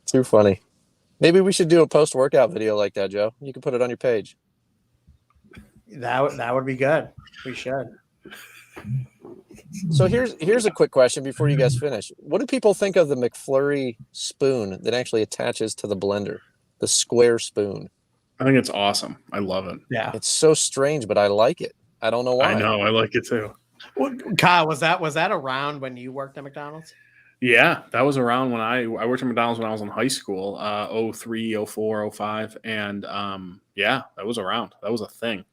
Too funny. Maybe we should do a post-workout video like that, Joe. You can put it on your page. That would be good. We should. So here's a quick question before you guys finish. What do people think of the McFlurry spoon that actually attaches to the blender? The square spoon. I think it's awesome. I love it. Yeah. It's so strange, but I like it. I don't know why. I know. I like it too. Well, Kyle, was that around when you worked at McDonald's? Yeah, that was around when I worked at McDonald's when I was in high school, 03, 04, 05. And yeah, that was around. That was a thing.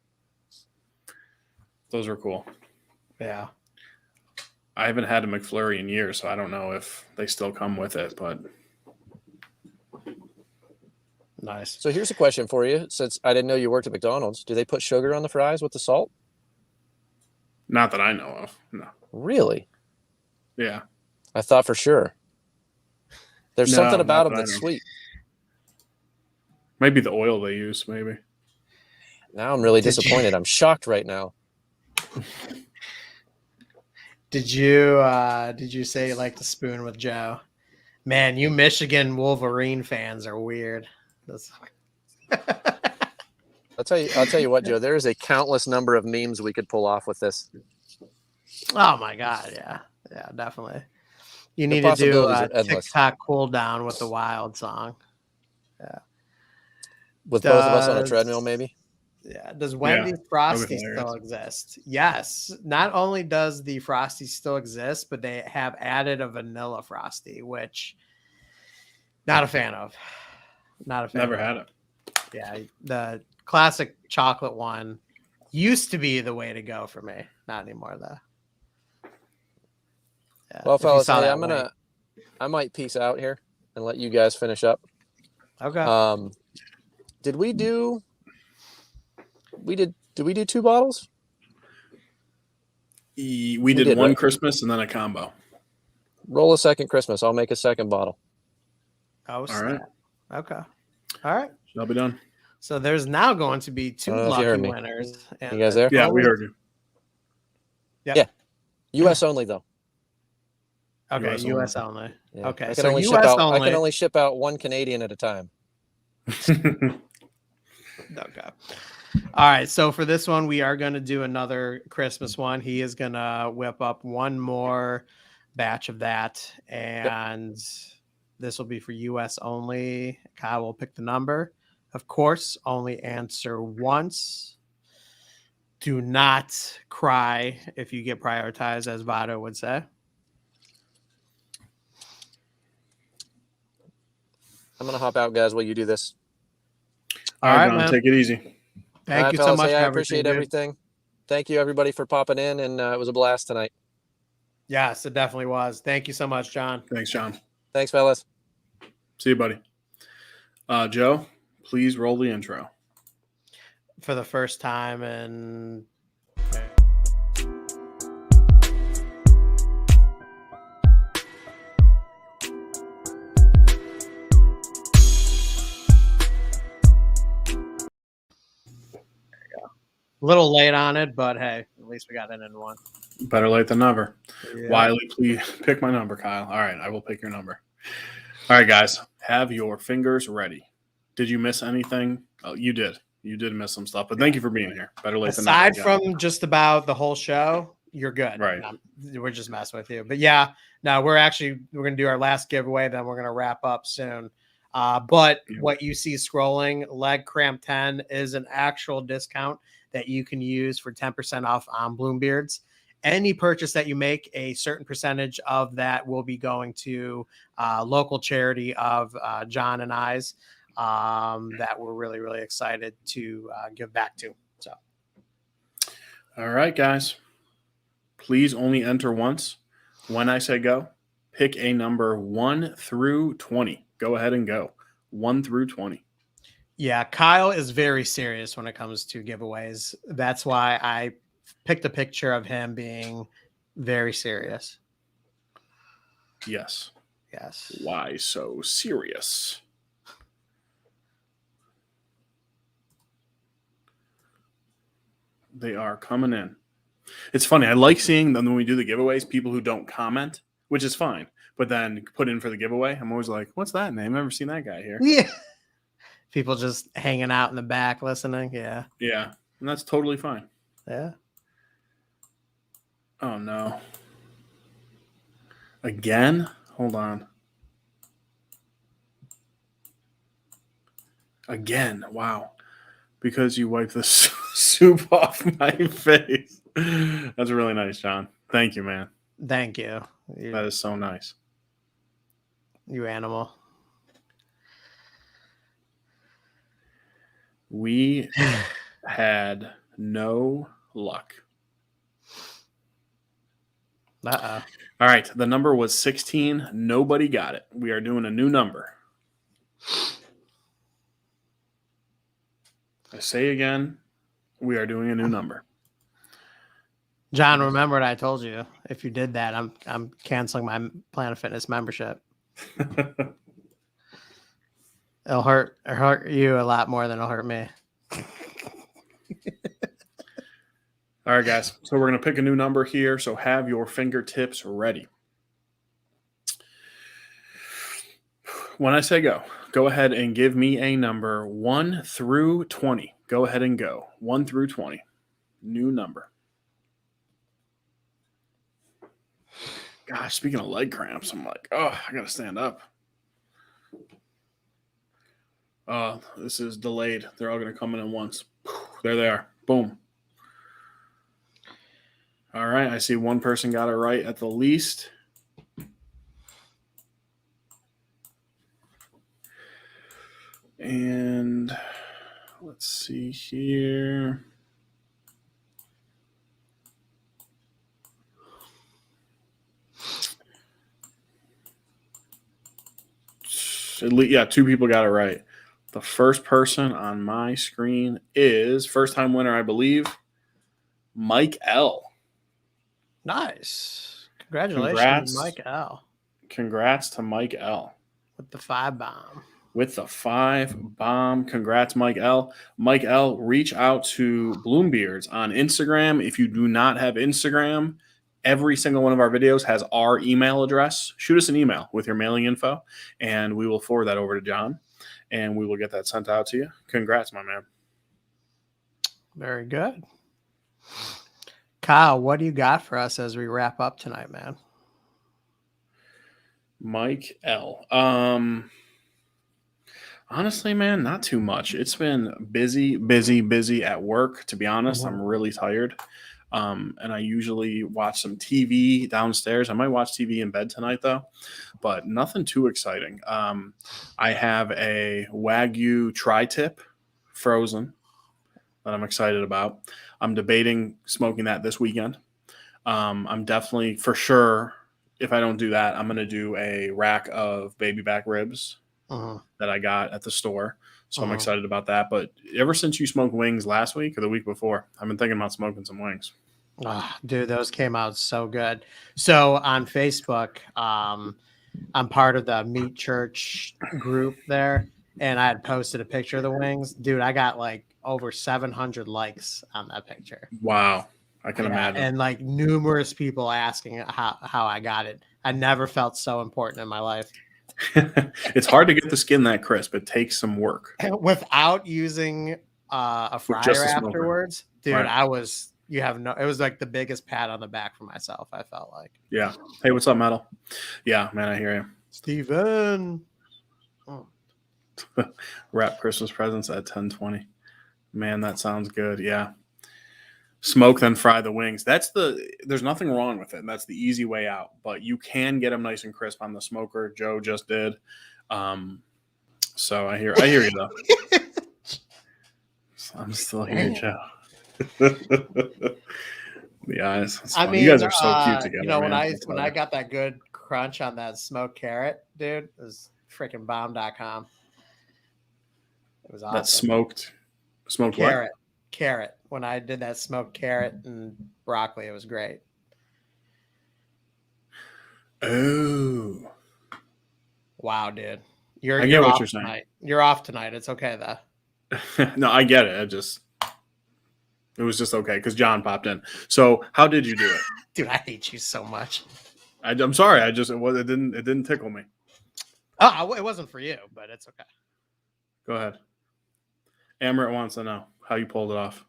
Those were cool. Yeah. I haven't had a McFlurry in years, so I don't know if they still come with it, but nice. So here's a question for you. Since I didn't know you worked at McDonald's, do they put sugar on the fries with the salt? Not that I know of. No. Really? Yeah. I thought for sure. There's something about them that's sweet. Maybe the oil they use, maybe. Now I'm really disappointed. I'm shocked right now. Did you say you like the spoon with Joe? Man, you Michigan Wolverine fans are weird. I'll tell you what, Joe. There is a countless number of memes we could pull off with this. Oh my god, yeah, definitely. You need to do a TikTok cool down with the Wild song. Yeah, with both of us on a treadmill, maybe. Yeah. Does Wendy's Frosty still exist? Yes. Not only does the Frosty still exist, but they have added a vanilla Frosty, which not a fan of. Not a fan. Never had it. Yeah, the classic chocolate one used to be the way to go for me. Not anymore, though. Yeah. Well, fellas, hey, I might peace out here and let you guys finish up. Okay. Did we do 2 bottles? We did one, right? Christmas and then a combo. Roll a second Christmas. I'll make a second bottle. Oh, all right. Okay. All right. That'll be done. So there's now going to be 2 lucky winners. You guys there? Yeah, we heard you. Yeah. U.S. only, though. Okay, U.S. only. Yeah. Okay, I can only ship out 1 Canadian at a time. Okay. All right, so for this one, we are going to do another Christmas one. He is going to whip up one more batch of that, and this will be for U.S. only. Kyle will pick the number. Of course, only answer once. Do not cry if you get prioritized, as Vado would say. I'm going to hop out, guys, while you do this. All right, man. Take it easy. Thank you so much. Hey, I appreciate everything. Thank you, everybody, for popping in, and it was a blast tonight. Yes, it definitely was. Thank you so much, John. Thanks, John. Thanks, fellas. See you, buddy. Joe, please roll the intro. For the first time in... A little late on it, but hey, at least we got it in one. Better late than never. Yeah. Wiley, please pick my number, Kyle. All right, I will pick your number. All right, guys, have your fingers ready. Did you miss anything? Oh, you did. You did miss some stuff, but thank you for being here. Better late than never. Aside from just about the whole show, you're good. Right. We're just messing with you. But yeah, no, we're going to do our last giveaway. Then we're going to wrap up soon. But what you see scrolling, leg cramp 10 is an actual discount that you can use for 10% off on Bloombeards. Any purchase that you make, a certain percentage of that will be going to local charity of John and I's that we're really, really excited to give back to. So, all right, guys, please only enter once. When I say go, pick a number 1 through 20. Go ahead and go 1 through 20. Yeah, Kyle is very serious when it comes to giveaways. That's why I picked a picture of him being very serious. Yes. Yes. Why so serious? They are coming in. It's funny. I like seeing them when we do the giveaways, people who don't comment, which is fine. But then put in for the giveaway, I'm always like, what's that name? I've never seen that guy here. Yeah. People just hanging out in the back listening. Yeah. Yeah. And that's totally fine. Yeah. Oh, no. Again? Hold on. Again. Wow. Because you wiped the soup off my face. That's really nice, John. Thank you, man. Thank you. That is so nice. You animal. We had no luck. Uh-oh. All right. The number was 16. Nobody got it. We are doing a new number. I say again, we are doing a new number. John, remember what I told you. If you did that, I'm canceling my Planet Fitness membership. It'll hurt you a lot more than it'll hurt me. All right, guys. So we're going to pick a new number here. So have your fingertips ready. When I say go ahead and give me a number 1 through 20. Go ahead and go 1 through 20. New number. Gosh, speaking of leg cramps, I'm like, oh, I got to stand up. This is delayed. They're all going to come in at once. There they are. Boom. All right. I see one person got it right at the least. And let's see here. Yeah, 2 people got it right. The first person on my screen is first-time winner, I believe, Mike L. Nice. Congratulations, Congrats. Mike L. Congrats to Mike L. With the 5 bomb. With the 5 bomb. Congrats, Mike L. Mike L, reach out to Bloombeards on Instagram. If you do not have Instagram, every single one of our videos has our email address. Shoot us an email with your mailing info, and we will forward that over to John, and we will get that sent out to you. Congrats, my man. Very good. Kyle, what do you got for us as we wrap up tonight, man? Mike L. Honestly, man, not too much. It's been busy at work. To be honest, I'm really tired. And I usually watch some TV downstairs. I might watch TV in bed tonight, though, but nothing too exciting. I have a Wagyu tri-tip frozen that I'm excited about. I'm debating smoking that this weekend. I'm definitely, for sure, if I don't do that, I'm going to do a rack of baby back ribs that I got at the store. So I'm excited about that. But ever since you smoked wings last week or the week before, I've been thinking about smoking some wings. Oh, dude, those came out so good. So on Facebook, I'm part of the Meat Church group there, and I had posted a picture of the wings. Dude, I got like over 700 likes on that picture. Wow. I can imagine. And like numerous people asking how I got it. I never felt so important in my life. It's hard to get the skin that crisp. It takes some work. Without using a fryer afterwards, dude, right. It was like the biggest pat on the back for myself, I felt like. Yeah. Hey, what's up, Metal? Yeah, man, I hear you. Steven. Wrap Christmas presents at 10:20. Man, that sounds good. Yeah. Smoke, then fry the wings. There's nothing wrong with it. And that's the easy way out, but you can get them nice and crisp on the smoker. Joe just did. So I hear you though. I'm still here, Joe. The eyes. I mean, you guys are so cute together. You know, when I got that good crunch on that smoked carrot, dude, it was freaking bomb.com. It was awesome. That smoked carrot. What? Carrot. When I did that smoked carrot and broccoli, it was great. Oh. Wow, dude. I get what you're saying. Tonight. You're off tonight. It's okay though. No, I get it. It was just okay because John popped in. So how did you do it? Dude, I hate you so much. I'm sorry. It didn't tickle me. Oh, it wasn't for you, but it's okay. Go ahead. Amrit wants to know how you pulled it off.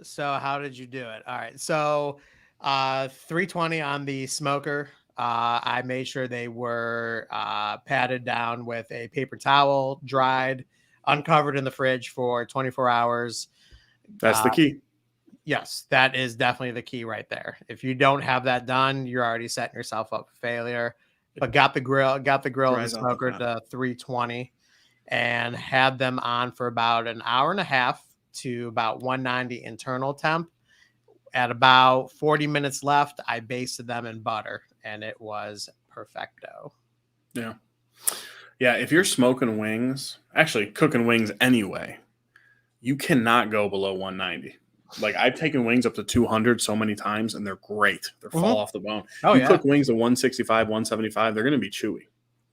So how did you do it? All right. So 320 on the smoker. I made sure they were patted down with a paper towel, dried, uncovered in the fridge for 24 hours. That's the key. Yes, that is definitely the key right there. If you don't have that done, you're already setting yourself up for failure. But got the grill of the smoker to 320 and had them on for about an hour and a half to about 190 internal temp. At about 40 minutes left, I basted them in butter, and it was perfecto. Yeah. Yeah, if you're smoking wings, actually cooking wings anyway, you cannot go below 190. Like, I've taken wings up to 200 so many times, and they're great. They fall off the bone. Oh, you cook wings at 165, 175, they're going to be chewy.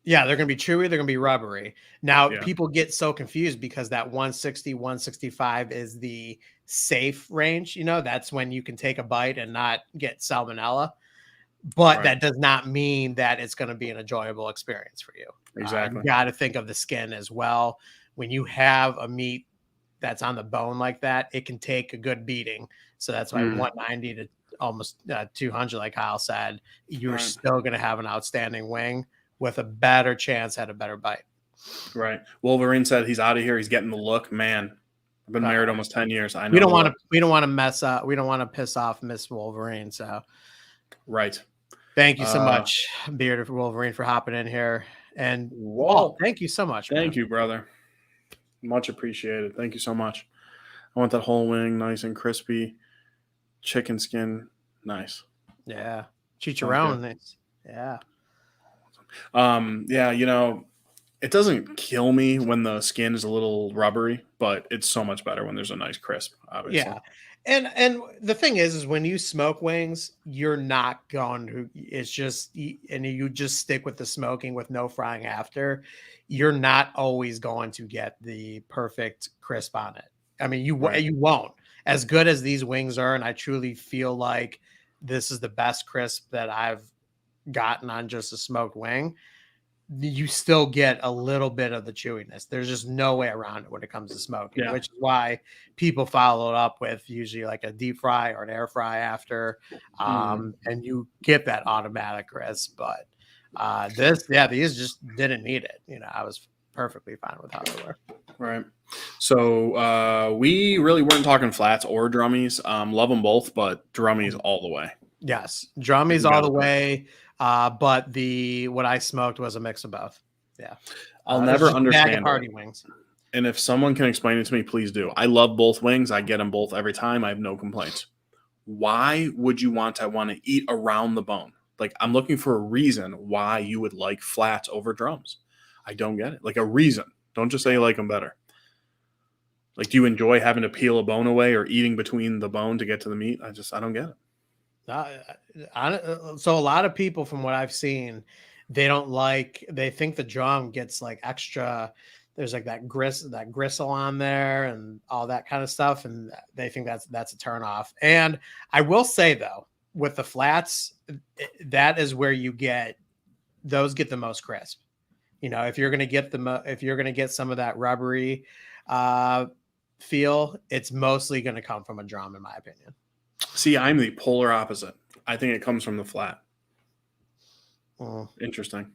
Yeah, they're going to be chewy. They're going to be rubbery. Now, people get so confused because that 160, 165 is the safe range. You know, that's when you can take a bite and not get salmonella. But that does not mean that it's going to be an enjoyable experience for you. Exactly. You got to think of the skin as well. When you have a meat that's on the bone like that, it can take a good beating. So that's why 190 to almost 200, like Kyle said, you're still going to have an outstanding wing with a better chance at a better bite. Right. Wolverine said he's out of here. He's getting the look. Man, I've been married almost 10 years. I know we don't want to mess up. We don't want to piss off Miss Wolverine. So, right. Thank you so much, Bearded Wolverine, for hopping in here. And thank you so much. Thank you, brother. Much appreciated. Thank you so much. I want that whole wing, nice and crispy. Chicken skin, nice. Yeah. Chicharron. Nice. Yeah. Yeah, you know, It doesn't kill me when the skin is a little rubbery, but it's so much better when there's a nice crisp, obviously. Yeah. And the thing is when you smoke wings, you're not going to, it's just, and you just stick with the smoking with no frying after, you're not always going to get the perfect crisp on it. I mean, you won't. As good as these wings are, and I truly feel like this is the best crisp that I've gotten on just a smoked wing, you still get a little bit of the chewiness. There's just no way around it when it comes to smoking, which is why people follow it up with usually like a deep fry or an air fry after, and you get that automatic crisp. But these just didn't need it. I was perfectly fine with how they were. Right. So we really weren't talking flats or drummies. Love them both, but drummies all the way. Yes, drummies all the way. But what I smoked was a mix of both. Yeah. I'll never understand party wings. And if someone can explain it to me, please do. I love both wings. I get them both every time. I have no complaints. Why would you want to eat around the bone? Like, I'm looking for a reason why you would like flats over drums. I don't get it. Like, a reason. Don't just say you like them better. Like, do you enjoy having to peel a bone away or eating between the bone to get to the meat? I don't get it. So a lot of people, from what I've seen, they think the drum gets like extra. There's like that gristle on there and all that kind of stuff, and they think that's a turnoff. And I will say though, with the flats, that is where you get the most crisp. If you're gonna get some of that rubbery feel, it's mostly gonna come from a drum, in my opinion. See, I'm the polar opposite. I think it comes from the flat. Interesting.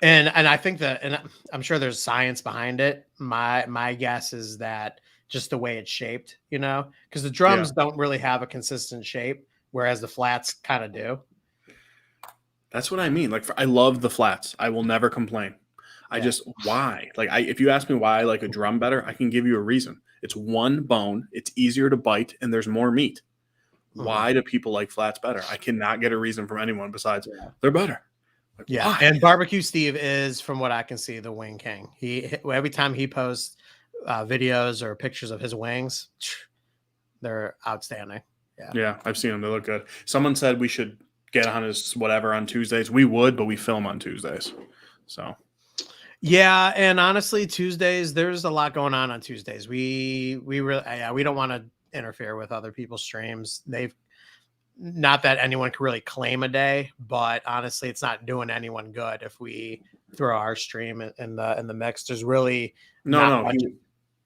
And I think and I'm sure there's science behind it. My guess is that just the way it's shaped, because the drums don't really have a consistent shape, whereas the flats kind of do. That's what I mean. Like, I love the flats. I will never complain. Why? Like, if you ask me why I like a drum better, I can give you a reason. It's one bone, it's easier to bite, and there's more meat. Why do people like flats better? I cannot get a reason from anyone besides they're better. Like, why? And Barbecue Steve is, from what I can see, the wing king. Every time he posts videos or pictures of his wings, they're outstanding. Yeah, I've seen them. They look good. Someone said we should get on his whatever on Tuesdays. We would, but we film on Tuesdays. So. Yeah, and honestly, Tuesdays, there's a lot going on Tuesdays. We really we don't want to interfere with other people's streams. Not that anyone can really claim a day, but honestly, it's not doing anyone good if we throw our stream in the mix. There's really no.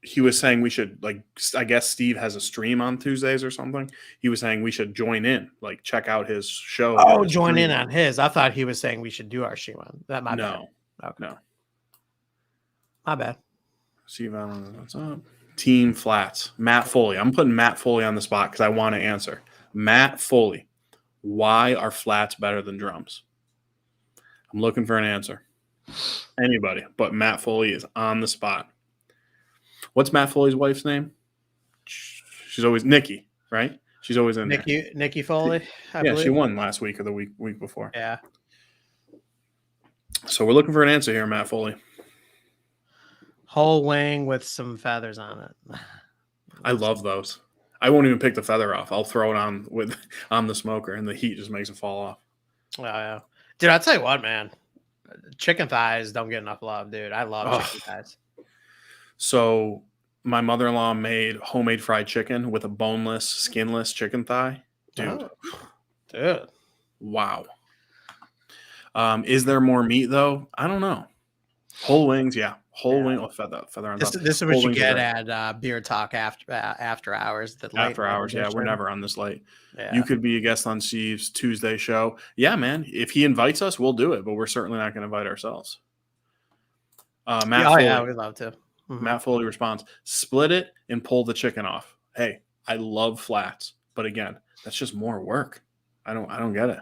He was saying we should, like, I guess Steve has a stream on Tuesdays or something. He was saying we should join in, like, check out his show. Oh, join in on his. I thought he was saying we should do our stream on that. My bad. Okay. No. My bad. Steve, I don't know what's up. Team Flats. Matt Foley. I'm putting Matt Foley on the spot because I want to answer. Matt Foley. Why are flats better than drums? I'm looking for an answer. Anybody, but Matt Foley is on the spot. What's Matt Foley's wife's name? She's always Nikki, right? She's always in there. Nikki Foley. I believe. She won last week or the week before. Yeah. So we're looking for an answer here, Matt Foley. Whole wing with some feathers on it. I love those. I won't even pick the feather off. I'll throw it on the smoker, and the heat just makes it fall off. Oh, yeah. Dude, I'll tell you what, man. Chicken thighs don't get enough love, dude. I love chicken thighs. So my mother-in-law made homemade fried chicken with a boneless, skinless chicken thigh. Dude. Wow. Is there more meat, though? I don't know. Whole wings, yeah. Whole wing. Oh, feather on top. This is what you get at Beer Talk after hours. After hours, yeah. We're never on this late. Yeah. You could be a guest on Steve's Tuesday show. Yeah, man. If he invites us, we'll do it, but we're certainly not going to invite ourselves. Matt Foley, yeah, we'd love to. Mm-hmm. Matt Foley responds, split it and pull the chicken off. Hey, I love flats, but again, that's just more work. I don't get it.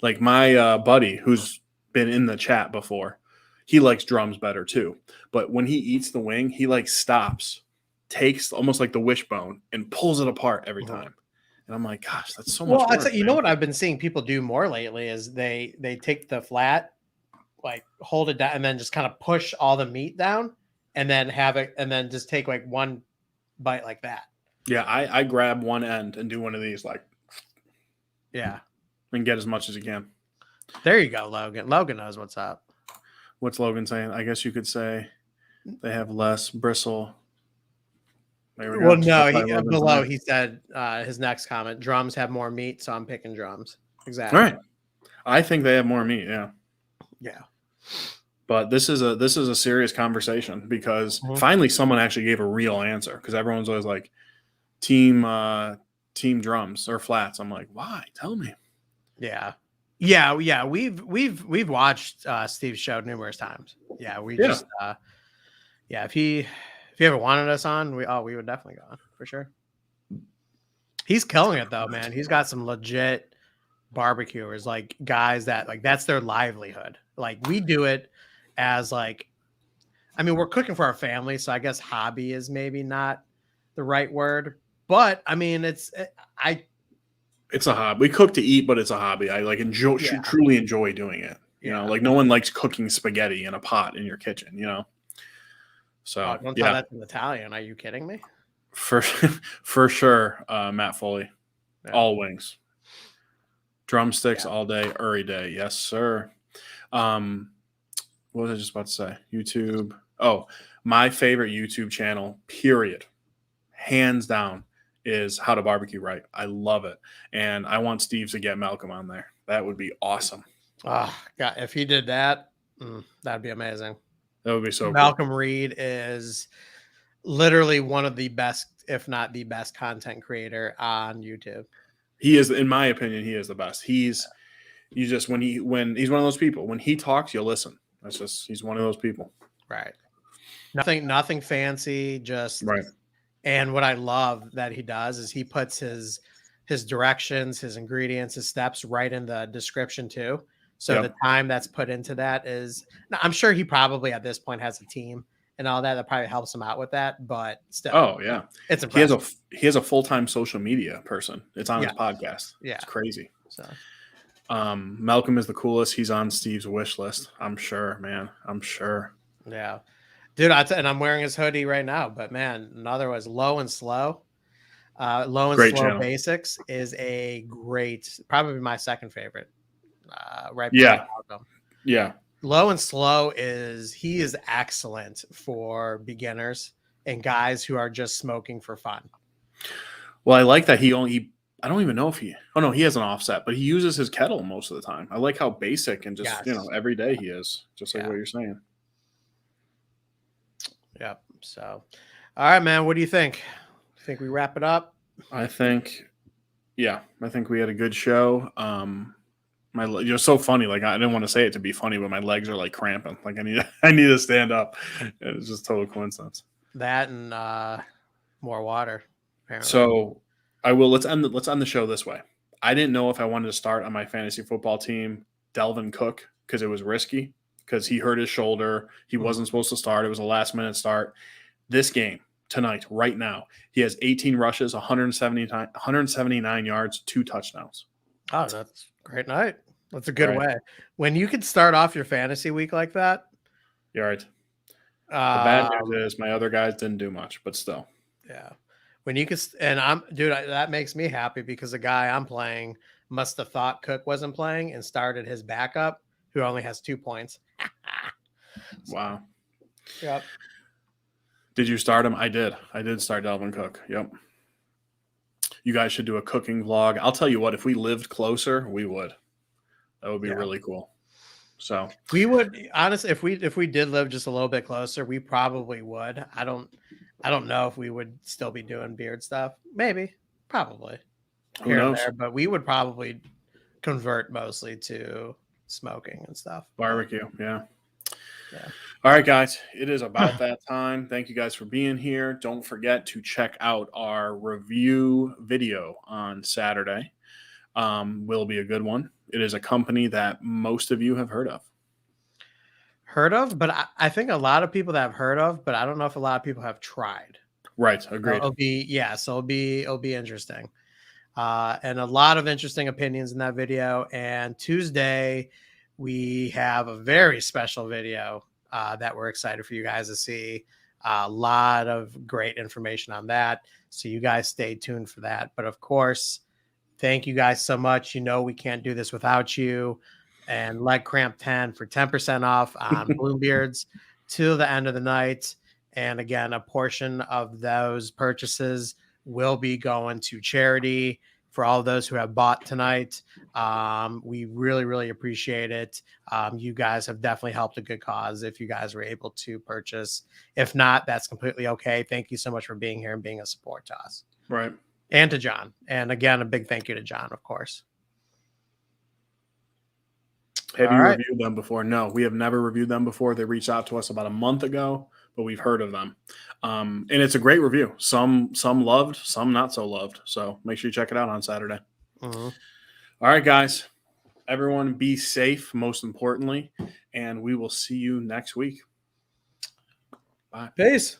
Like my buddy who's been in the chat before, he likes drums better too. But when he eats the wing, he like stops, takes almost like the wishbone and pulls it apart every time. And I'm like, gosh, that's so much work. Well, you know what I've been seeing people do more lately is they take the flat like hold it down and then just kind of push all the meat down and then have it and then just take like one bite like that. Yeah, I grab one end and do one of these like and get as much as you can. There you go, Logan. Logan knows what's up. What's Logan saying? I guess you could say they have less bristle. Well, no, below he said his next comment, drums have more meat, so I'm picking drums. Exactly. All right. I think they have more meat, yeah. Yeah. But this is a serious conversation because finally someone actually gave a real answer, because everyone's always like team drums or flats. I'm like, why? Tell me. Yeah. We've watched Steve's show numerous times. Yeah, just if he ever wanted us on, we would definitely go on for sure. He's killing it though, man. He's got some legit barbecuers, like guys that like that's their livelihood. Like we do it as like, I mean, we're cooking for our family, so I guess hobby is maybe not the right word, but I mean, it's a hobby. We cook to eat, but it's a hobby. I like truly enjoy doing it. You know, like no one likes cooking spaghetti in a pot in your kitchen, you know? So don't tell that in Italian. Are you kidding me? For sure. Matt Foley, all wings, drumsticks all day, every day. Yes, sir. What was I just about to say? YouTube. Oh, my favorite YouTube channel, period, hands down, is How to Barbecue Right. I love it. And I want Steve to get Malcolm on there. That would be awesome. Oh, God. If he did that, that'd be amazing. That would be so Malcolm Reed is literally one of the best, if not the best content creator on YouTube. He is, in my opinion, he is the best. He's when he's one of those people, when he talks, you'll listen. He's one of those people. Right. Nothing fancy, just right. And what I love that he does is he puts his directions, his ingredients, his steps right in the description too. So the time that's put into that is, I'm sure he probably at this point has a team and all that probably helps him out with that, but still. Oh yeah. It's impressive. He has a full-time social media person. It's on his podcast. Yeah. It's crazy. So Malcolm is the coolest. He's on Steve's wish list. I'm sure, man. I'm sure. Yeah. Dude, and I'm wearing his hoodie right now, but man, another was Low and Slow. Low and great Slow channel. Basics is probably my second favorite. Right. Yeah. Low and Slow he is excellent for beginners and guys who are just smoking for fun. Well, I like that I don't even know if he has an offset, but he uses his kettle most of the time. I like how basic and just, every day he is, just like what you're saying. Yep. So, all right, man, what do you think? Think we wrap it up? I think we had a good show. You're so funny. Like I didn't want to say it to be funny, but my legs are like cramping. Like I need to stand up. It's just total coincidence. That and more water. Apparently. So let's end the show this way. I didn't know if I wanted to start on my fantasy football team Delvin Cook because it was risky because he hurt his shoulder. He wasn't supposed to start. It was a last-minute start. This game tonight, right now, he has 18 rushes, 179 yards, 2 touchdowns. Oh, that's a great night. That's a good way. When you could start off your fantasy week like that. You're right. The bad news is my other guys didn't do much, but still. Yeah. When you could, and that makes me happy because the guy I'm playing must have thought Cook wasn't playing and started his backup, who only has 2 points. Wow. Yep. Did you start him? I did. I did start Delvin Cook. Yep. You guys should do a cooking vlog. I'll tell you what, if we lived closer, we would. That would be really cool. So we would, honestly, if we did live just a little bit closer, we probably would. I don't know if we would still be doing beard stuff. Maybe, probably. Who knows? There, but we would probably convert mostly to smoking and stuff. Barbecue, yeah. All right, guys, it is about that time. Thank you guys for being here. Don't forget to check out our review video on Saturday. Will be a good one. It is a company that most of you have heard of. But I think a lot of people that have heard of, but I don't know if a lot of people have tried. Right, agreed. So it'll be interesting. And a lot of interesting opinions in that video. And Tuesday, we have a very special video that we're excited for you guys to see. A lot of great information on that. So you guys stay tuned for that. But of course, thank you guys so much. You know, we can't do this without you. And Leg Cramp 10 for 10% off on Bloombeards till the end of the night. And again, a portion of those purchases will be going to charity for all those who have bought tonight. We really, really appreciate it. You guys have definitely helped a good cause if you guys were able to purchase. If not, that's completely okay. Thank you so much for being here and being a support to us. Right. And to John. And again, a big thank you to John, of course. Have you reviewed them before? No, we have never reviewed them before. They reached out to us about a month ago, but we've heard of them. And it's a great review. Some loved, some not so loved. So make sure you check it out on Saturday. All right, guys. Everyone be safe, most importantly. And we will see you next week. Bye. Peace.